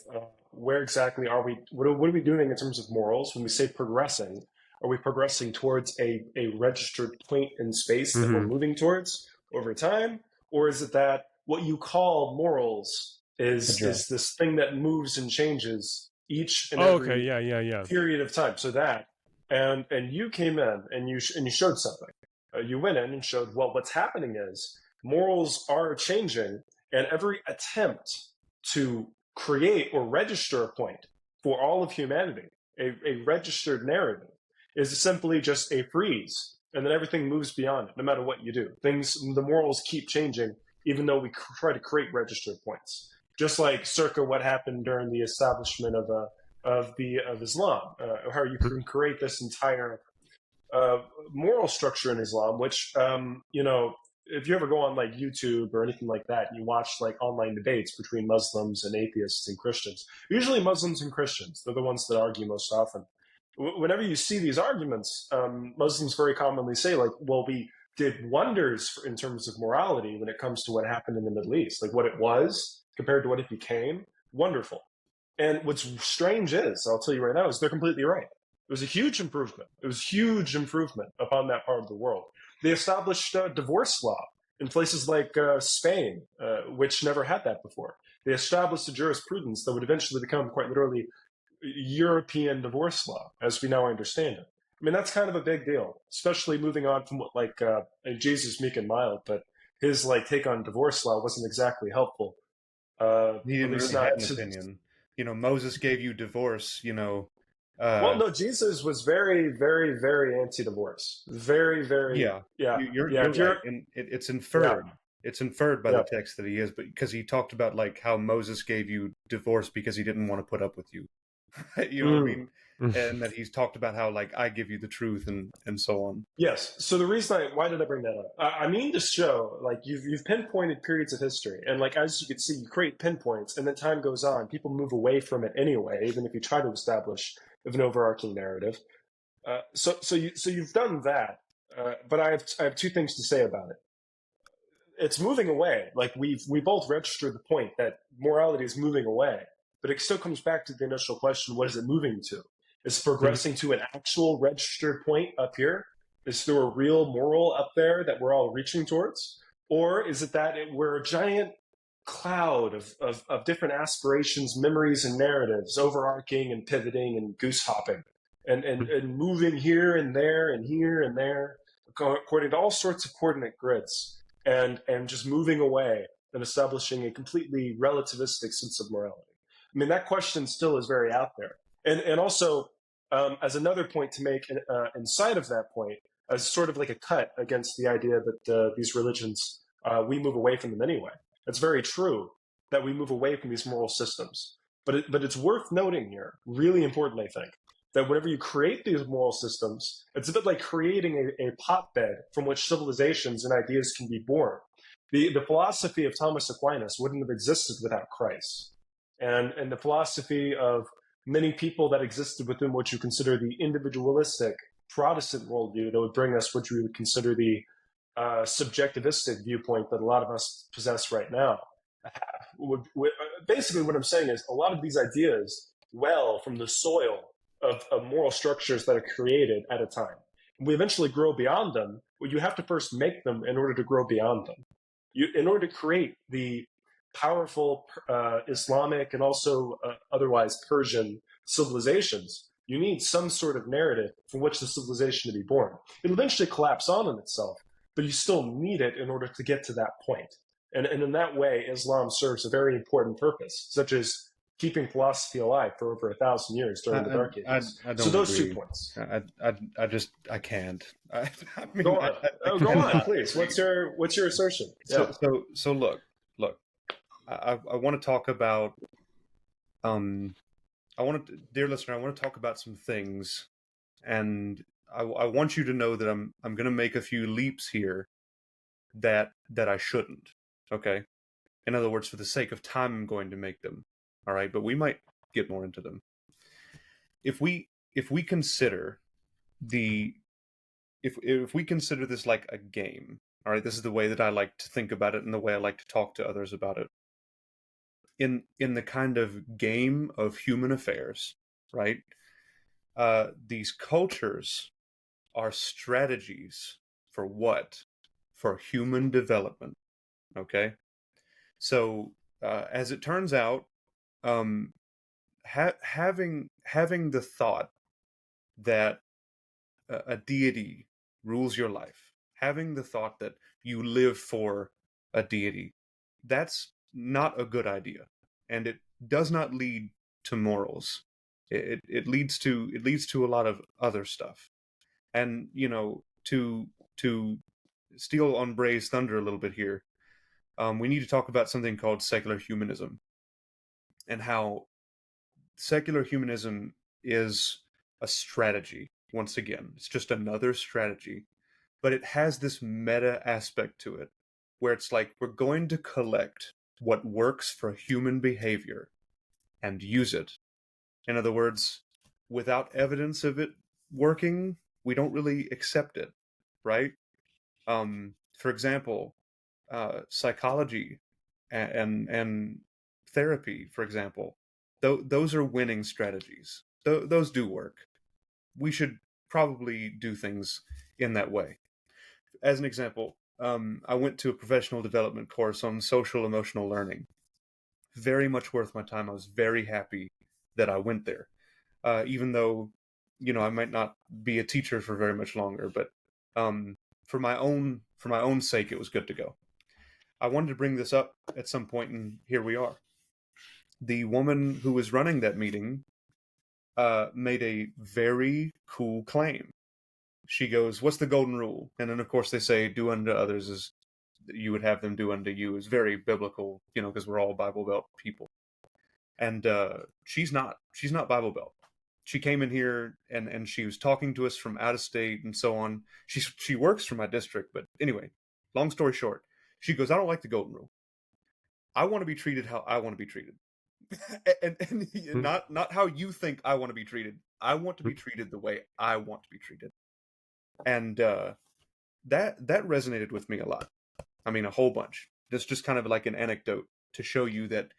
where exactly are we? What are we doing in terms of morals when we say progressing? Are we progressing towards a registered point in space that we're moving towards over time, or is it that what you call morals is this thing that moves and changes each and every period of time? So that, and you came in and you showed something. You went in and showed, well, what's happening is morals are changing, and every attempt to create or register a point for all of humanity, a registered narrative, is simply just a freeze, and then everything moves beyond it, no matter what you do. The morals keep changing, even though we try to create registered points. Just like circa what happened during the establishment of Islam, how you can create this entire moral structure in Islam, which if you ever go on like YouTube or anything like that, and you watch like online debates between Muslims and atheists and Christians, usually Muslims and Christians, they're the ones that argue most often. Whenever you see these arguments, Muslims very commonly say, like, well, we did wonders in terms of morality when it comes to what happened in the Middle East, like what it was compared to what it became. Wonderful. And what's strange is, I'll tell you right now, is they're completely right. It was a huge improvement. It was huge improvement upon that part of the world. They established divorce law in places like Spain, which never had that before. They established a jurisprudence that would eventually become quite literally European divorce law, as we now understand it. I mean, that's kind of a big deal, especially moving on from what Jesus, meek and mild, but his take on divorce law wasn't exactly helpful. He didn't really have an opinion. Moses gave you divorce, well, no, Jesus was very, very, very anti-divorce. Very, very. Yeah. You're right. And it's inferred. Yeah. It's inferred by the text that he is, but because he talked about how Moses gave you divorce because he didn't want to put up with you. You know what I mean? And that he's talked about how I give you the truth and so on. Yes. So the reason why did I bring that up? I mean to show you've pinpointed periods of history, and as you can see, you create pinpoints, and then time goes on. People move away from it anyway, even if you try to establish an overarching narrative. So you've done that, but I have two things to say about it. It's moving away. We both registered the point that morality is moving away, but it still comes back to the initial question: what is it moving to? Is progressing to an actual registered point up here? Is there a real moral up there that we're all reaching towards? Or is it that we're a giant cloud of different aspirations, memories, and narratives, overarching and pivoting and goose hopping and moving here and there and here and there, according to all sorts of coordinate grids, and just moving away and establishing a completely relativistic sense of morality? I mean, that question still is very out there. And also, as another point to make inside of that point, as sort of like a cut against the idea that these religions, we move away from them anyway. It's very true that we move away from these moral systems. But it's worth noting here, really important, I think, that whenever you create these moral systems, it's a bit like creating a hotbed from which civilizations and ideas can be born. The philosophy of Thomas Aquinas wouldn't have existed without Christ. And the philosophy of many people that existed within what you consider the individualistic Protestant worldview that would bring us what you would consider the subjectivistic viewpoint that a lot of us possess right now. Basically, what I'm saying is a lot of these ideas well from the soil of moral structures that are created at a time. We eventually grow beyond them, but you have to first make them in order to grow beyond them. In order to create the powerful Islamic and also otherwise Persian civilizations, you need some sort of narrative from which the civilization to be born. It'll eventually collapse on itself, but you still need it in order to get to that point. And in that way, Islam serves a very important purpose, such as keeping philosophy alive for over 1,000 years during the Dark Ages. I don't so those agree. 2 points. I can't. I mean, go on. Go on, please. What's your assertion? So look. I want to talk about. Dear listener, I want to talk about some things, and I want you to know that I'm going to make a few leaps here that I shouldn't. Okay, in other words, for the sake of time, I'm going to make them. All right, but we might get more into them. If we consider if we consider this like a game, all right, this is the way that I like to think about it and the way I like to talk to others about it. In the kind of game of human affairs, right? These cultures are strategies for what? For human development. Okay, so as it turns out, having the thought that a deity rules your life, having the thought that you live for a deity, that's not a good idea, and it does not lead to morals. It leads to a lot of other stuff. And to steal on Bray's thunder a little bit here, we need to talk about something called secular humanism, and how secular humanism is a strategy. Once again, it's just another strategy, but it has this meta aspect to it, where it's like we're going to collect what works for human behavior and use it. In other words, without evidence of it working, we don't really accept it, right? For example, psychology and therapy, for example, those are winning strategies. Those do work. We should probably do things in that way. As an example, I went to a professional development course on social emotional learning. Very much worth my time. I was very happy that I went there, even though I might not be a teacher for very much longer. But for my own sake, it was good to go. I wanted to bring this up at some point, and here we are. The woman who was running that meeting made a very cool claim. She goes, "What's the golden rule?" And then, of course, they say, "Do unto others as you would have them do unto you." It's very biblical, because we're all Bible Belt people. And she's not Bible Belt. She came in here and she was talking to us from out of state and so on. She works for my district, but anyway, long story short, she goes, "I don't like the golden rule. I want to be treated how I want to be treated." and not how you think I want to be treated. I want to be treated the way I want to be treated. And that resonated with me a lot. I mean, a whole bunch. That's just kind of like an anecdote to show you that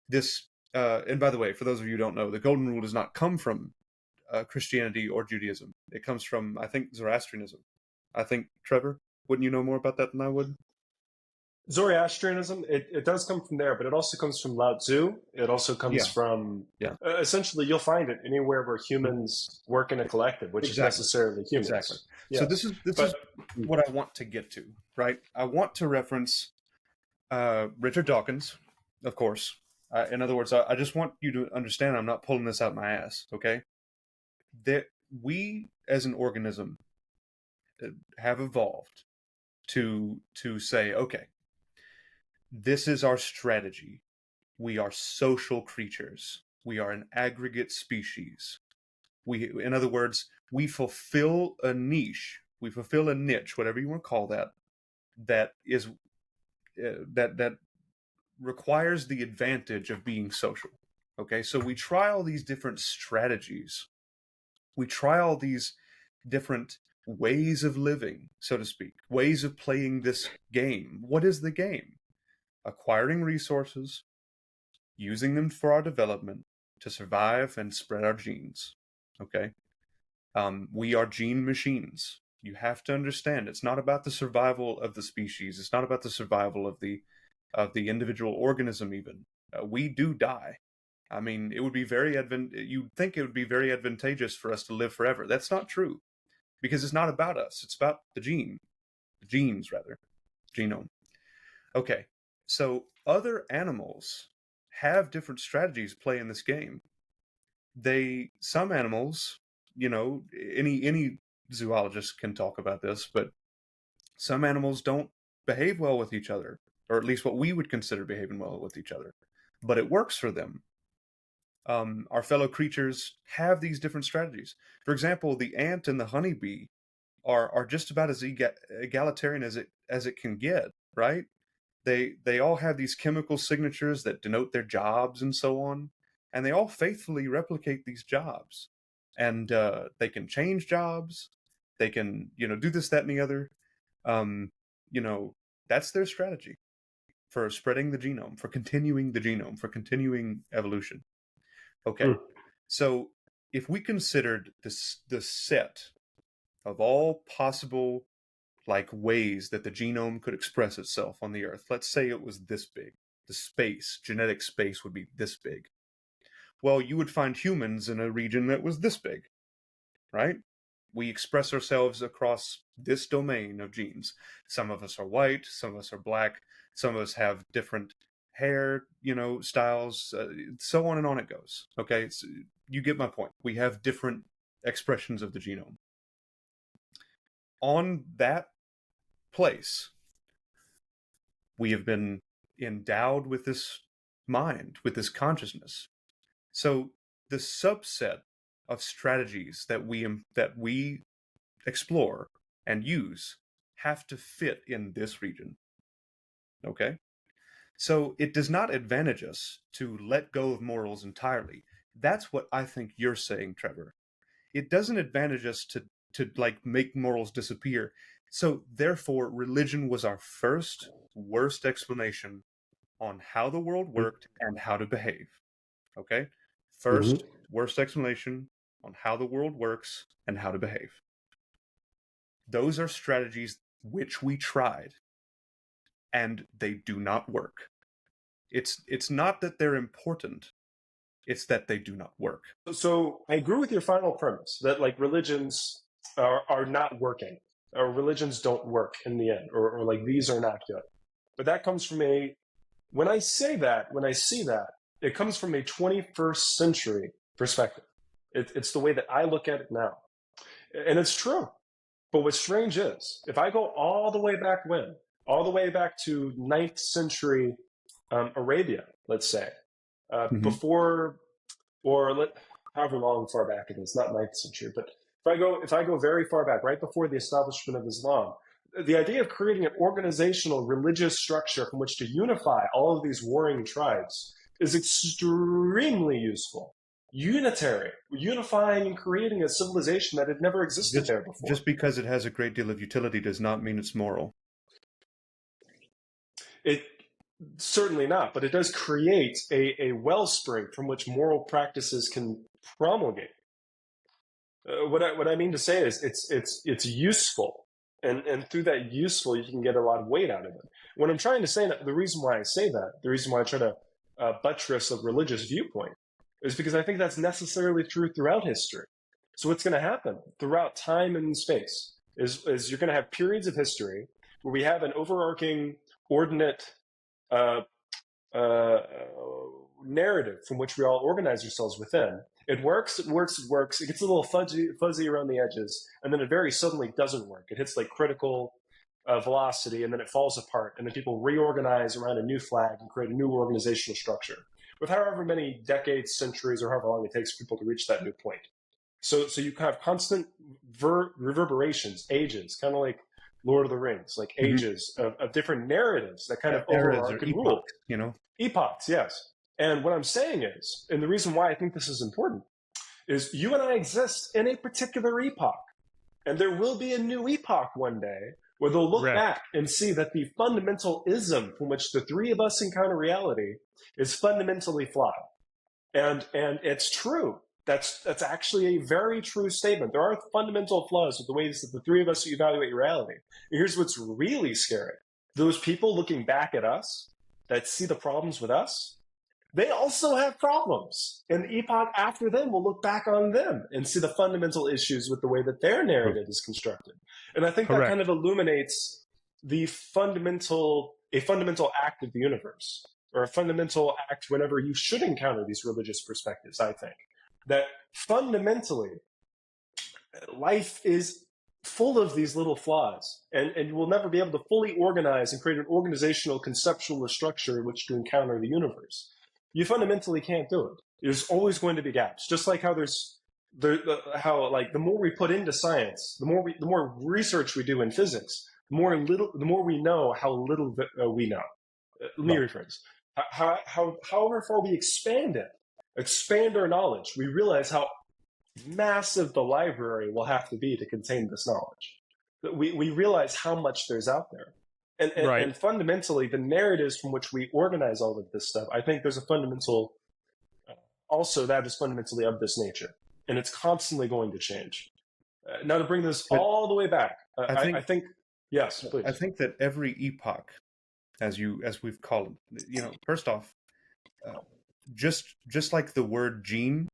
this. And by the way, for those of you who don't know, the golden rule does not come from Christianity or Judaism. It comes from, I think, Zoroastrianism. I think, Trevor, wouldn't you know more about that than I would? Zoroastrianism, it does come from there, but it also comes from Lao Tzu. It also comes from, essentially, you'll find it anywhere where humans work in a collective, which is necessarily humans. Exactly. Yes. So this is what I want to get to, right? I want to reference Richard Dawkins, of course. In other words, I just want you to understand I'm not pulling this out my ass, okay? That we, as an organism, have evolved to say, okay, this is our strategy. We are social creatures. We are an aggregate species. In other words, we fulfill a niche. We fulfill a niche, whatever you want to call that. That is that requires the advantage of being social. Okay, so we try all these different strategies. We try all these different ways of living, so to speak, ways of playing this game. What is the game? Acquiring resources, using them for our development to survive and spread our genes. Okay? We are gene machines. You have to understand, it's not about the survival of the species. It's not about the survival of the individual organism even. We do die. I mean, it would be you'd think it would be very advantageous for us to live forever. That's not true, because it's not about us. It's about the genes, genome. Okay, so other animals have different strategies play in this game. Some animals, any zoologist can talk about this, but some animals don't behave well with each other, or at least what we would consider behaving well with each other, but it works for them. Our fellow creatures have these different strategies. For example, the ant and the honeybee are just about as egalitarian as it can get, right? They all have these chemical signatures that denote their jobs and so on, and they all faithfully replicate these jobs. And they can change jobs. They can, do this, that, and the other. That's their strategy for spreading the genome, for continuing the genome, for continuing evolution. Okay, so if we considered the set of all possible ways that the genome could express itself on the Earth, let's say it was this big. The genetic space would be this big. Well, you would find humans in a region that was this big, right? We express ourselves across this domain of genes. Some of us are white, some of us are black, some of us have different hair, styles, so on and on it goes. Okay, so you get my point. We have different expressions of the genome. On that place, we have been endowed with this mind, with this consciousness. So the subset of strategies that we explore and use have to fit in this region. Okay? So it does not advantage us to let go of morals entirely. That's what I think you're saying, Trevor. It doesn't advantage us to make morals disappear. So therefore, religion was our first worst explanation on how the world worked and how to behave. Okay? First worst explanation on how the world works and how to behave. Those are strategies which we tried, and they do not work. It's not that they're important, it's that they do not work. So I agree with your final premise that religions are not working, or religions don't work in the end, or these are not good. But that comes from when I see that, it comes from a 21st century perspective. It's the way that I look at it now. And it's true. But what's strange is, if I go all the way back to 9th century Arabia, let's say, before, however long far back it is, not 9th century, but if I go very far back, right before the establishment of Islam, the idea of creating an organizational religious structure from which to unify all of these warring tribes is extremely useful. Unifying and creating a civilization that had never existed there before. Just because it has a great deal of utility does not mean it's moral. It certainly not, but it does create a wellspring from which moral practices can promulgate. What I mean to say is it's useful, and through that useful, you can get a lot of weight out of it. What I'm trying to say, the reason why I say that, the reason why I try to buttress a religious viewpoint, is because I think that's necessarily true throughout history. So what's going to happen throughout time and space is you're going to have periods of history where we have an overarching, ordinate narrative from which we all organize ourselves within. It works, it works, it works. It gets a little fuzzy around the edges, and then it very suddenly doesn't work. It hits like critical velocity, and then it falls apart, and then people reorganize around a new flag and create a new organizational structure with however many decades, centuries, or however long it takes people to reach that new point. So you have constant reverberations, ages, kind of like Lord of the Rings, like ages of different narratives that kind of overarch and rule. You know? Epochs, yes. And what I'm saying is, and the reason why I think this is important, is you and I exist in a particular epoch. And there will be a new epoch one day where they'll look back and see that the fundamental ism from which the three of us encounter reality is fundamentally flawed. And it's true. That's actually a very true statement. There are fundamental flaws with the ways that the three of us evaluate reality. And here's what's really scary. Those people looking back at us that see the problems with us, they also have problems. And the epoch after them will look back on them and see the fundamental issues with the way that their narrative is constructed. And I think that kind of illuminates a fundamental act of the universe, or a fundamental act whenever you should encounter these religious perspectives, I think. That fundamentally, life is full of these little flaws, and you will never be able to fully organize and create an organizational, conceptual structure in which to encounter the universe. You fundamentally can't do it. There's always going to be gaps, just like how the more we put into science, the more research we do in physics, the more we know how little we know. Let me rephrase. However far we expand our knowledge, we realize how massive the library will have to be to contain this knowledge. We realize how much there's out there. And fundamentally, the narratives from which we organize all of this stuff, I think there's a fundamental, also that is fundamentally of this nature. And it's constantly going to change. Now to bring this all the way back, I think, yes, please. I think that every epoch, as we've called it, first off, just like the word gene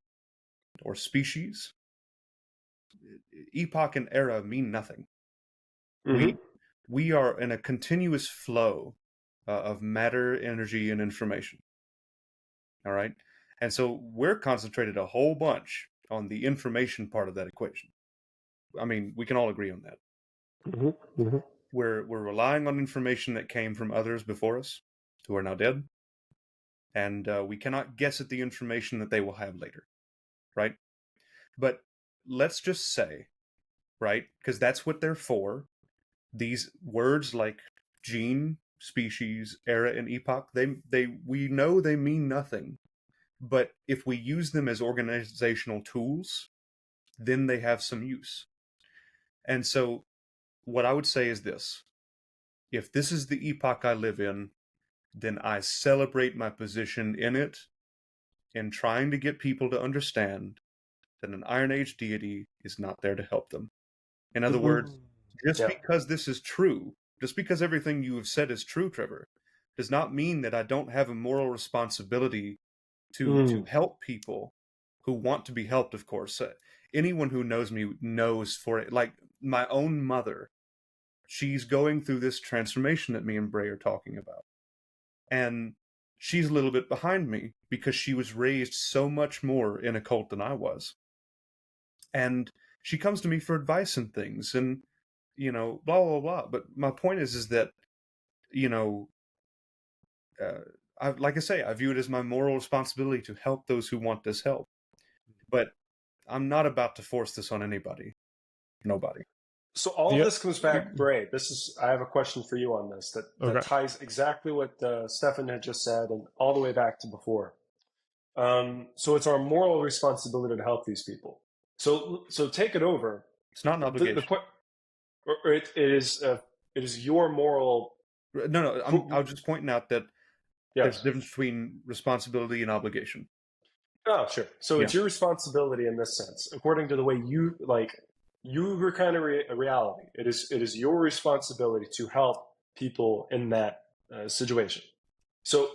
or species, epoch and era mean nothing. We are in a continuous flow of matter, energy, and information. All right? And so we're concentrated a whole bunch on the information part of that equation. I mean, we can all agree on that. We're relying on information that came from others before us who are now dead. And we cannot guess at the information that they will have later. Right? But let's just say, right, because that's what they're for. These words like gene, species, era, and epoch, we know they mean nothing. But if we use them as organizational tools, then they have some use. And so what I would say is this. If this is the epoch I live in, then I celebrate my position in it in trying to get people to understand that an Iron Age deity is not there to help them. In other words, just because this is true, just because everything you have said is true, Trevor, does not mean that I don't have a moral responsibility to help people who want to be helped, of course. Anyone who knows me knows for it. Like my own mother, she's going through this transformation that me and Bray are talking about. And she's a little bit behind me because she was raised so much more in a cult than I was. And she comes to me for advice and things, and blah, blah, blah. But my point is that, like I say, I view it as my moral responsibility to help those who want this help. But I'm not about to force this on anybody. Nobody. So all of this comes back, Bray. I have a question for you on this that ties exactly what Stefan had just said and all the way back to before. So it's our moral responsibility to help these people. So take it over. It's not an obligation. It is your moral. No. I was just pointing out that there's a difference between responsibility and obligation. Oh, sure. So it's your responsibility in this sense, according to the way you your kind of reality. It is your responsibility to help people in that situation. So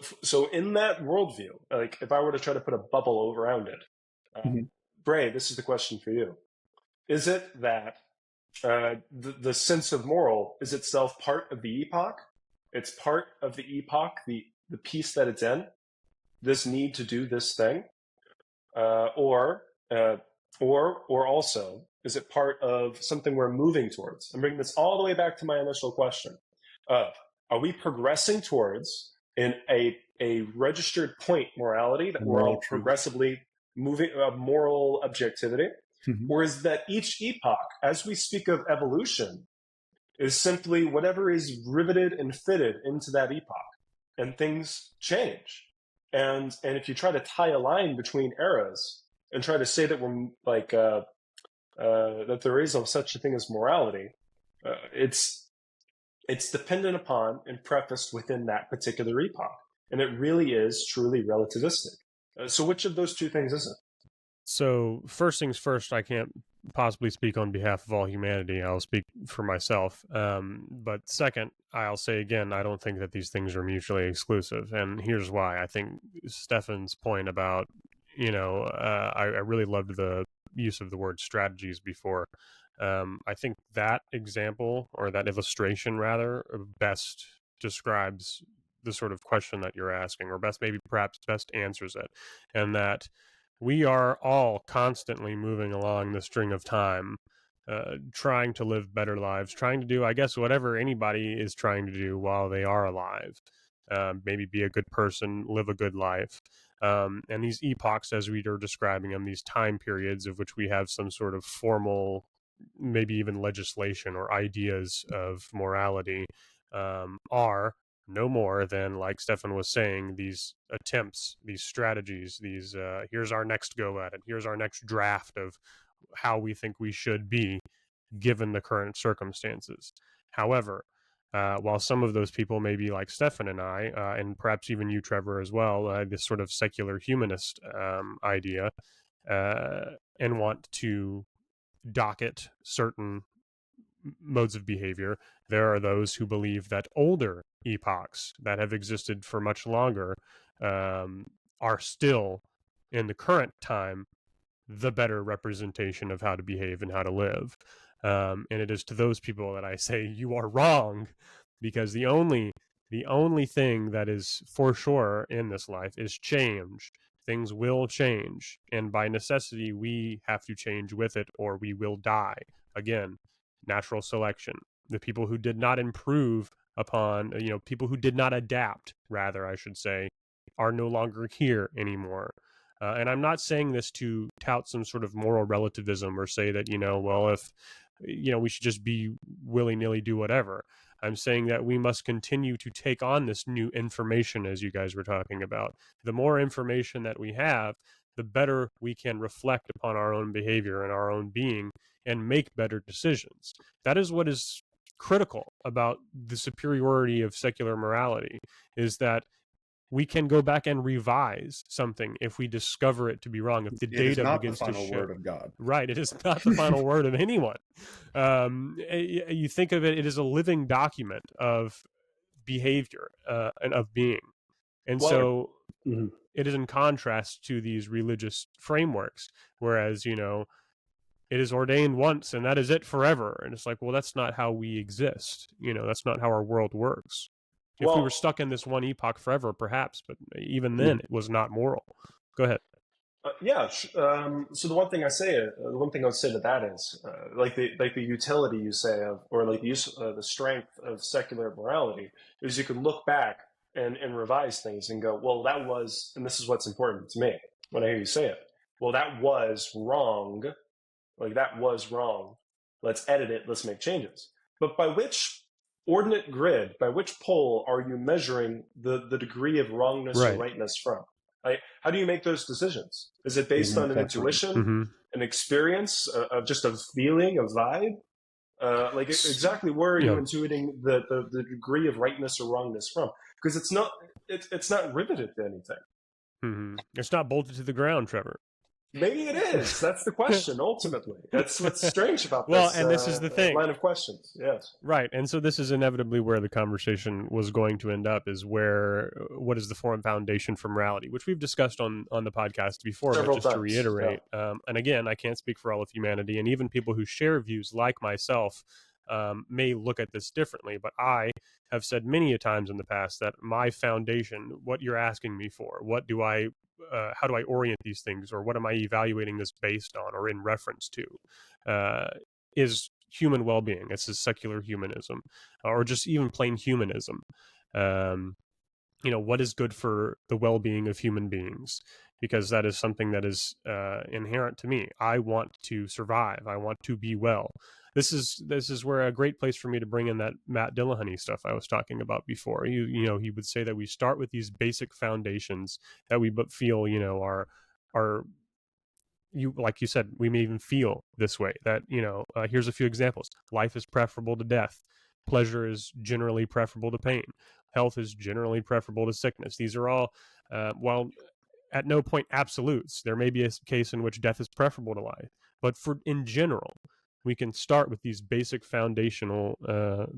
in that worldview, like if I were to try to put a bubble around it, Bray, this is the question for you: is it that the sense of moral is itself part of the epoch? It's part of the epoch, the piece that it's in. This need to do this thing, or also is it part of something we're moving towards? I'm bringing this all the way back to my initial question of are we progressing towards in a registered point morality that we're all progressively moving moral objectivity, or is that each epoch, as we speak of evolution, is simply whatever is riveted and fitted into that epoch, and things change. And if you try to tie a line between eras and try to say that we're like that there is such a thing as morality, it's dependent upon and prefaced within that particular epoch, and it really is truly relativistic. So which of those two things is it? So first things first, I can't possibly speak on behalf of all humanity. I'll speak for myself. But second, I'll say again, I don't think that these things are mutually exclusive. And here's why. I think Stefan's point about, I really loved the use of the word strategies before. I think that example, or that illustration rather, best describes the sort of question that you're asking, or perhaps best answers it. And that we are all constantly moving along the string of time, trying to live better lives, trying to do, I guess, whatever anybody is trying to do while they are alive. Maybe be a good person, live a good life. And these epochs, as we are describing them, these time periods of which we have some sort of formal, maybe even legislation or ideas of morality, are no more than, like Stefan was saying, these attempts, these strategies, these here's our next go at it, here's our next draft of how we think we should be given the current circumstances. However, while some of those people may be like Stefan and I, and perhaps even you, Trevor, as well, this sort of secular humanist idea, and want to docket certain modes of behavior, there are those who believe that older epochs that have existed for much longer are still, in the current time, the better representation of how to behave and how to live. And it is to those people that I say, you are wrong, because the only thing that is for sure in this life is change. Things will change, and by necessity, we have to change with it, or we will die. Again, natural selection. The people who did not improve upon, people who did not adapt, rather, I should say, are no longer here anymore. And I'm not saying this to tout some sort of moral relativism or say that, if, we should just be willy-nilly do whatever. I'm saying that we must continue to take on this new information, as you guys were talking about. The more information that we have, the better we can reflect upon our own behavior and our own being and make better decisions. That is what is critical about the superiority of secular morality, is that we can go back and revise something if we discover it to be wrong. If the data begins to shift. It is not the final word of God. Right. It is not the final word of anyone. You think of it, it is a living document of behavior and of being. And it is in contrast to these religious frameworks, whereas, it is ordained once and that is it forever. And it's like, well, that's not how we exist. That's not how our world works. If we were stuck in this one epoch forever, perhaps, but even then, it was not moral. Go ahead. So the one thing I would say to that is, like the utility you say of, or like the use, the strength of secular morality is you can look back and revise things and go, well, that was, and this is what's important to me when I hear you say it. Well, that was wrong. Like that was wrong. Let's edit it. Let's make changes. But by which ordinate grid, by which pole are you measuring the degree of wrongness or rightness from? Like, how do you make those decisions? Is it based on an intuition, an experience, of just a feeling, a vibe? Exactly where are you intuiting the degree of rightness or wrongness from? Because it's not riveted to anything. It's not bolted to the ground, Trevor. Maybe it is. That's the question, ultimately. That's what's strange about well, this, and this is the thing. Line of questions. Yes. Right. And so this is inevitably where the conversation was going to end up, is what is the form foundation for morality, which we've discussed on the podcast before, Several but just times, to reiterate, and again, I can't speak for all of humanity, and even people who share views like myself may look at this differently, but I have said many a times in the past that my foundation, what you're asking me for, how do I orient these things, or what am I evaluating this based on or in reference to, is human well-being. This is secular humanism, or just even plain humanism. What is good for the well-being of human beings? Because that is something that is inherent to me. I want to survive. I want to be well. This is where a great place for me to bring in that Matt Dillahunty stuff I was talking about before. He would say that we start with these basic foundations that we feel are like you said, we may even feel this way, that here's a few examples. Life is preferable to death. Pleasure is generally preferable to pain. Health is generally preferable to sickness. These are all, while at no point absolutes. There may be a case in which death is preferable to life, but in general, we can start with these basic foundational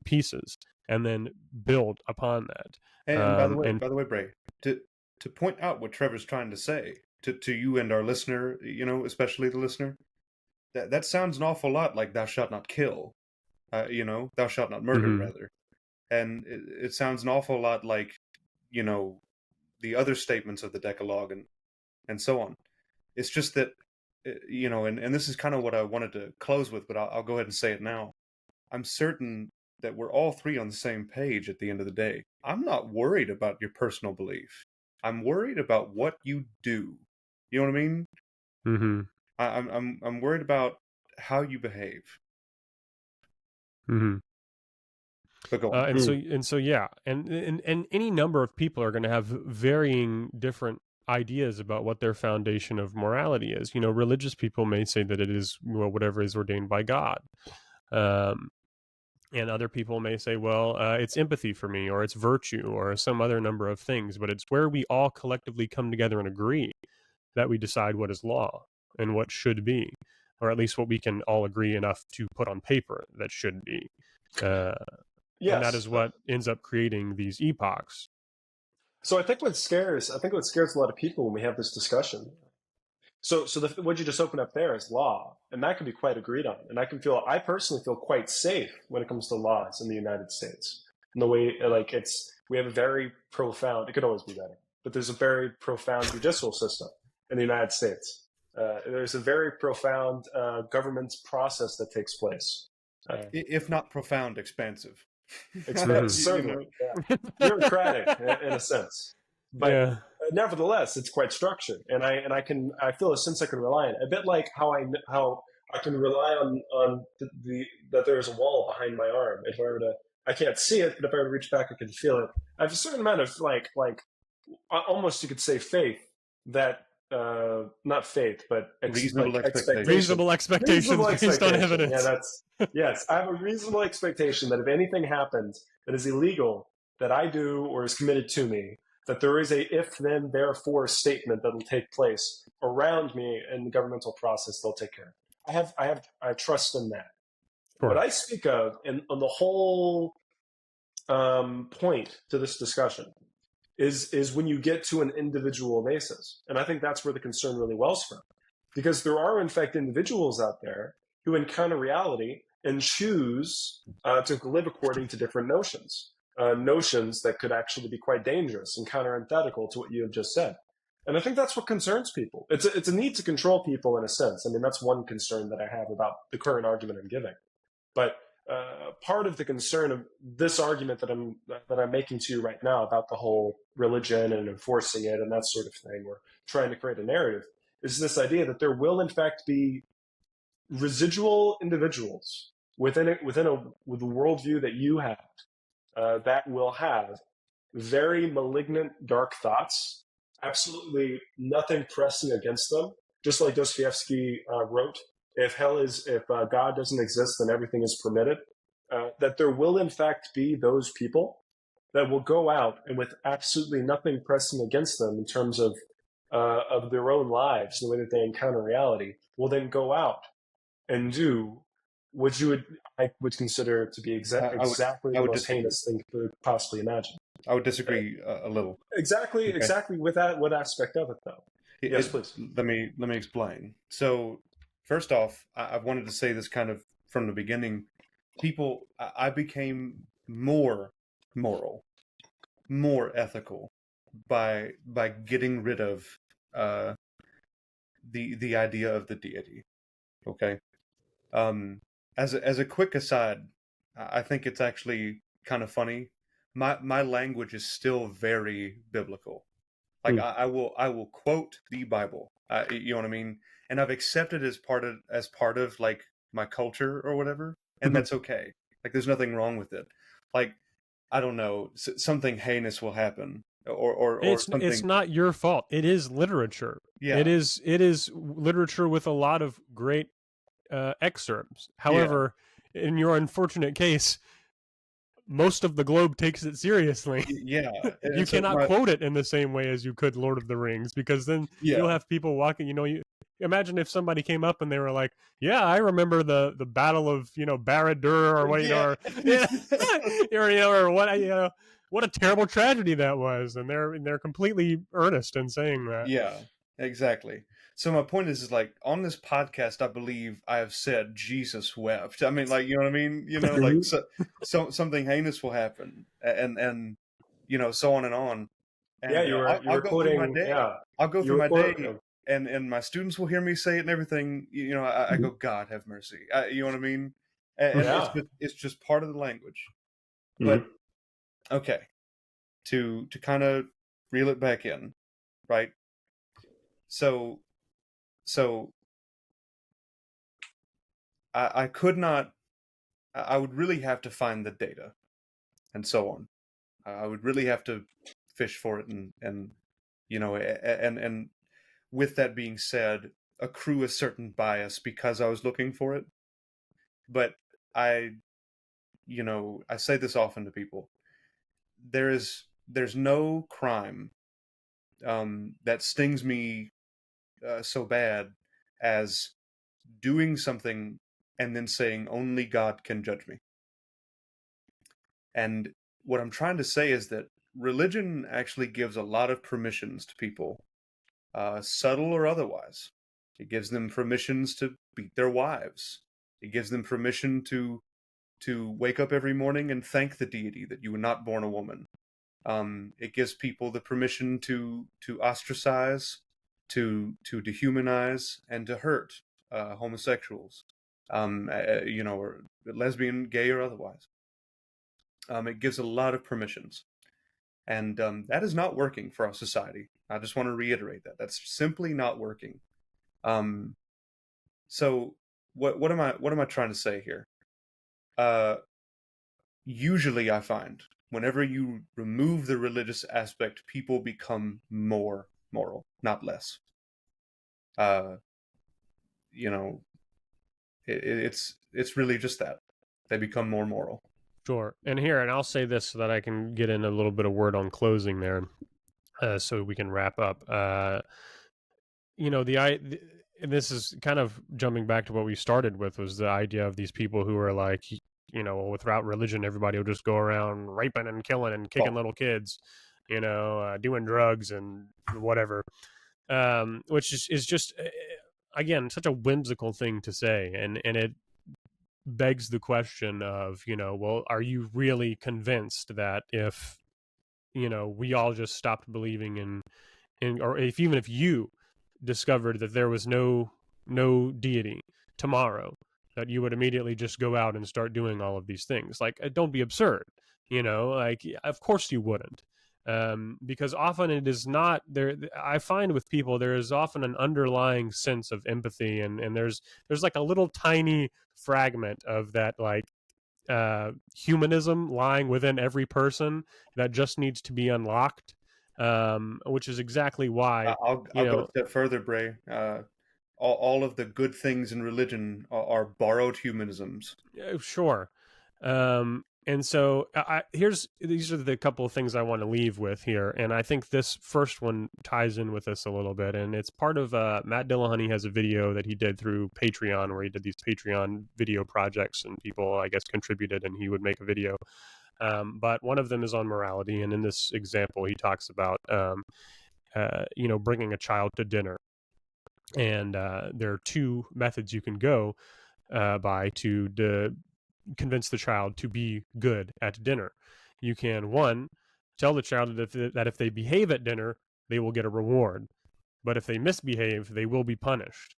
pieces and then build upon that. And by the way, Bray, to point out what Trevor's trying to say to you and our listener, especially the listener, that sounds an awful lot like "thou shalt not kill," "thou shalt not murder," rather, and it sounds an awful lot like the other statements of the Decalogue and so on. It's just that and this is kind of what I wanted to close with, but I'll go ahead and say it now. I'm certain that we're all three on the same page at the end of the day. I'm not worried about your personal belief. I'm worried about what you do. You know what I mean? Mm-hmm. I'm worried about how you behave. Mm-hmm. But go on. And so yeah, and any number of people are going to have varying different ideas about what their foundation of morality is. Religious people may say that it is whatever is ordained by God. And other people may say, well, it's empathy for me, or it's virtue, or some other number of things. But it's where we all collectively come together and agree that we decide what is law and what should be, or at least what we can all agree enough to put on paper that should be. Yes. And that is what ends up creating these epochs. So I think what scares a lot of people when we have this discussion. So what you just opened up there is law, and that can be quite agreed on. And I personally feel quite safe when it comes to laws in the United States. In the way, we have a very profound, it could always be better, but there's a very profound judicial system in the United States. There's a very profound government process that takes place. If not profound, expansive. Certainly. Yeah. Bureaucratic in a sense. But nevertheless, it's quite structured, and I feel a sense I can rely on it. A bit like how I can rely on that there is a wall behind my arm. If I were to, I can't see it, but if I were to reach back, I can feel it. I have a certain amount of like almost you could say faith that not faith, but reasonable expectations. Reasonable expectations based on evidence. Yeah, yes. I have a reasonable expectation that if anything happens that is illegal that I do or is committed to me, that there is a if then therefore statement that will take place around me in the governmental process. They'll take care of it. I trust in that. Sure. What I speak of on the whole point to this discussion is when you get to an individual basis. And I think that's where the concern really wells from. Because there are, in fact, individuals out there who encounter reality and choose to live according to different notions. Notions that could actually be quite dangerous and counter-antithetical to what you have just said. And I think that's what concerns people. It's a need to control people in a sense. I mean, that's one concern that I have about the current argument I'm giving. But part of the concern of this argument that I'm making to you right now about the whole religion and enforcing it and that sort of thing, or trying to create a narrative, is this idea that there will in fact be residual individuals within the worldview that you have that will have very malignant, dark thoughts, absolutely nothing pressing against them, just like Dostoevsky wrote. If God doesn't exist, then everything is permitted. That there will in fact be those people that will go out and with absolutely nothing pressing against them in terms of of their own lives, the way that they encounter reality, will then go out and do what I would consider to be exactly I the would most disagree. heinous thing you could possibly imagine. I would disagree a little. Exactly, Okay. exactly. With that, what aspect of it, though? Yes, please. Let me explain. So, first off, I wanted to say this kind of from the beginning. I became more moral, more ethical by getting rid of uh, the idea of the deity. Okay. As a quick aside, I think it's actually kind of funny. My language is still very biblical. Like I will quote the Bible. You know what I mean? And I've accepted as part of like my culture or whatever, and that's okay. Like there's nothing wrong with it. Like I don't know, something heinous will happen, or something. It's not your fault. It is literature. Yeah. It is literature with a lot of great excerpts. However, in your unfortunate case, most of the globe takes it seriously. Yeah. You cannot quote it in the same way as you could Lord of the Rings, because then you'll have people walking, you imagine if somebody came up and they were like, yeah, I remember the battle of, Barad-dûr or what, or what, what a terrible tragedy that was. And they're completely earnest in saying that. Yeah, exactly. So my point is like on this podcast, I believe I have said Jesus wept. I mean, like, you know what I mean? Like so something heinous will happen, and so on and on. And Yeah, you I'll were go quoting. through my day. Yeah, I'll go you through were my day, quoting. and my students will hear me say it and everything. I go, God have mercy. You know what I mean? And Yeah. it's just part of the language. Mhm. But okay, to kind of reel it back in, right? So I could not. I would really have to find the data, and so on. I would really have to fish for it, and with that being said, accrue a certain bias because I was looking for it. But I say this often to people. There's no crime that stings me so bad as doing something and then saying only God can judge me. And what I'm trying to say is that religion actually gives a lot of permissions to people, subtle or otherwise. It gives them permissions to beat their wives. It gives them permission to wake up every morning and thank the deity that you were not born a woman. It gives people the permission to ostracize, to dehumanize, and to hurt homosexuals, or lesbian, gay, or otherwise. It gives a lot of permissions, and that is not working for our society. I just want to reiterate that that's simply not working. So what am I trying to say here? Usually, I find whenever you remove the religious aspect, people become more moral, not less. It's really just that they become more moral. Sure. And I'll say this so that I can get in a little bit of word on closing there, so we can wrap up. And this is kind of jumping back to what we started with, was the idea of these people who are like, without religion, everybody will just go around raping and killing and kicking little kids, doing drugs and whatever, which is just, again, such a whimsical thing to say. And it begs the question of, well, are you really convinced that if, we all just stopped believing in, or even if you discovered that there was no deity tomorrow, that you would immediately just go out and start doing all of these things? Like, don't be absurd, like, of course you wouldn't. Because often it is not there. I find with people, there is often an underlying sense of empathy, and there's like a little tiny fragment of that, like, humanism lying within every person that just needs to be unlocked, which is exactly why I'll go a step further, Bray. All of the good things in religion are borrowed humanisms. Sure. And so these are the couple of things I want to leave with here. And I think this first one ties in with this a little bit. And it's part of Matt Dillahunty has a video that he did through Patreon, where he did these Patreon video projects, and people, I guess, contributed, and he would make a video. But one of them is on morality. And in this example, he talks about, bringing a child to dinner. And there are two methods you can go by to convince the child to be good at dinner. You can, one, tell the child that if they behave at dinner, they will get a reward. But if they misbehave, they will be punished.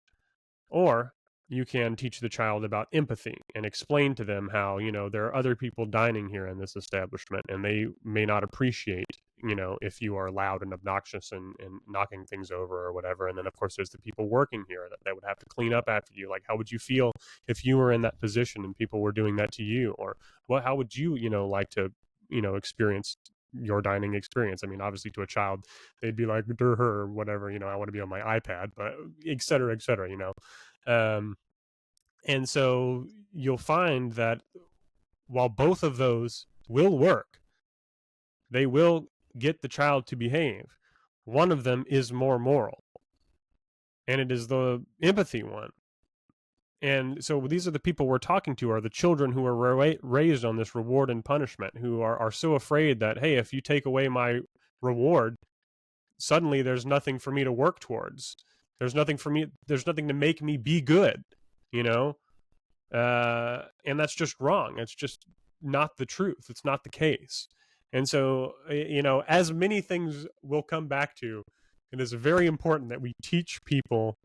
Or you can teach the child about empathy and explain to them how, there are other people dining here in this establishment, and they may not appreciate, if you are loud and obnoxious and knocking things over or whatever. And then, of course, there's the people working here that would have to clean up after you. Like, how would you feel if you were in that position and people were doing that to you? Or how would you, like to, experience your dining experience? I mean, obviously to a child, they'd be like, her, or whatever, I want to be on my iPad, but et cetera, and so you'll find that while both of those will work, they will get the child to behave. One of them is more moral, and it is the empathy one. And so these are the people we're talking to, are the children who are raised on this reward and punishment, who are so afraid that, hey, if you take away my reward, suddenly there's nothing for me to work towards. There's nothing to make me be good, and that's just wrong. It's just not the truth. It's not the case. And so, as many things will come back to, it is very important that we teach people,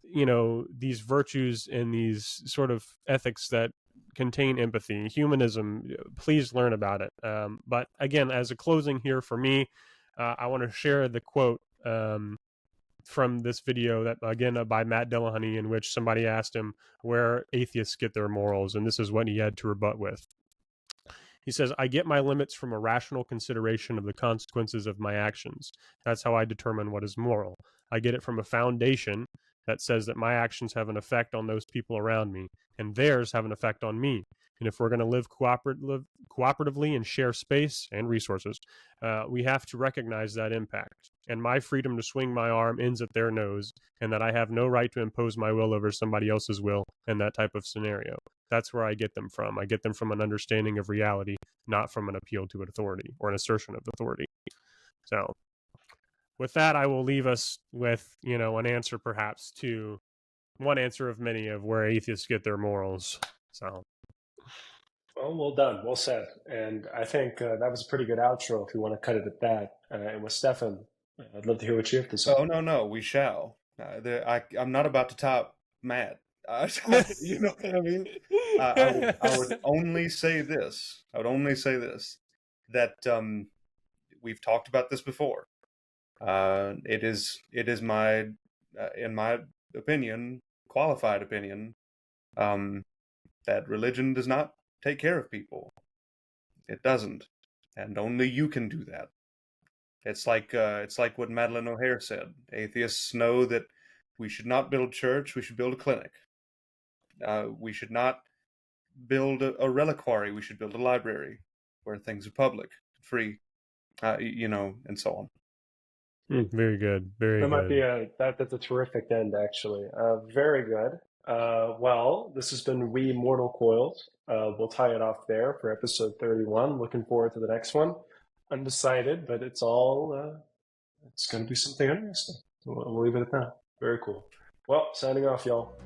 these virtues and these sort of ethics that contain empathy, humanism. Please learn about it. But again, as a closing here for me, I want to share the quote from this video that, again, by Matt Dillahunty, in which somebody asked him where atheists get their morals, and this is what he had to rebut with. He says, I get my limits from a rational consideration of the consequences of my actions. That's how I determine what is moral. I get it from a foundation that says that my actions have an effect on those people around me, and theirs have an effect on me. And if we're going to live cooperatively and share space and resources, we have to recognize that impact. And my freedom to swing my arm ends at their nose, and that I have no right to impose my will over somebody else's will in that type of scenario. That's where I get them from. I get them from an understanding of reality, not from an appeal to authority or an assertion of authority. So with that, I will leave us with, an answer perhaps to one answer of many of where atheists get their morals. So. Well done. Well said. And I think that was a pretty good outro if you want to cut it at that. And with Stefan, I'd love to hear what you have to say. Oh, no, we shall. I'm not about to top Matt. You know what I mean? I would only say this. That we've talked about this before. It is my, in my opinion, qualified opinion, that religion does not take care of people. It doesn't, and only you can do that. It's like what Madeleine O'Hare said. Atheists know that we should not build a church, we should build a clinic. We should not build a reliquary, we should build a library where things are public, free, and so on. Very good. Very good. Might be that's a terrific end, actually. Very good. Well, this has been We Mortal Coils. We'll tie it off there for episode 31. Looking forward to the next one. Undecided, but it's going to be something interesting. We'll leave it at that. Very cool. Well, signing off, y'all.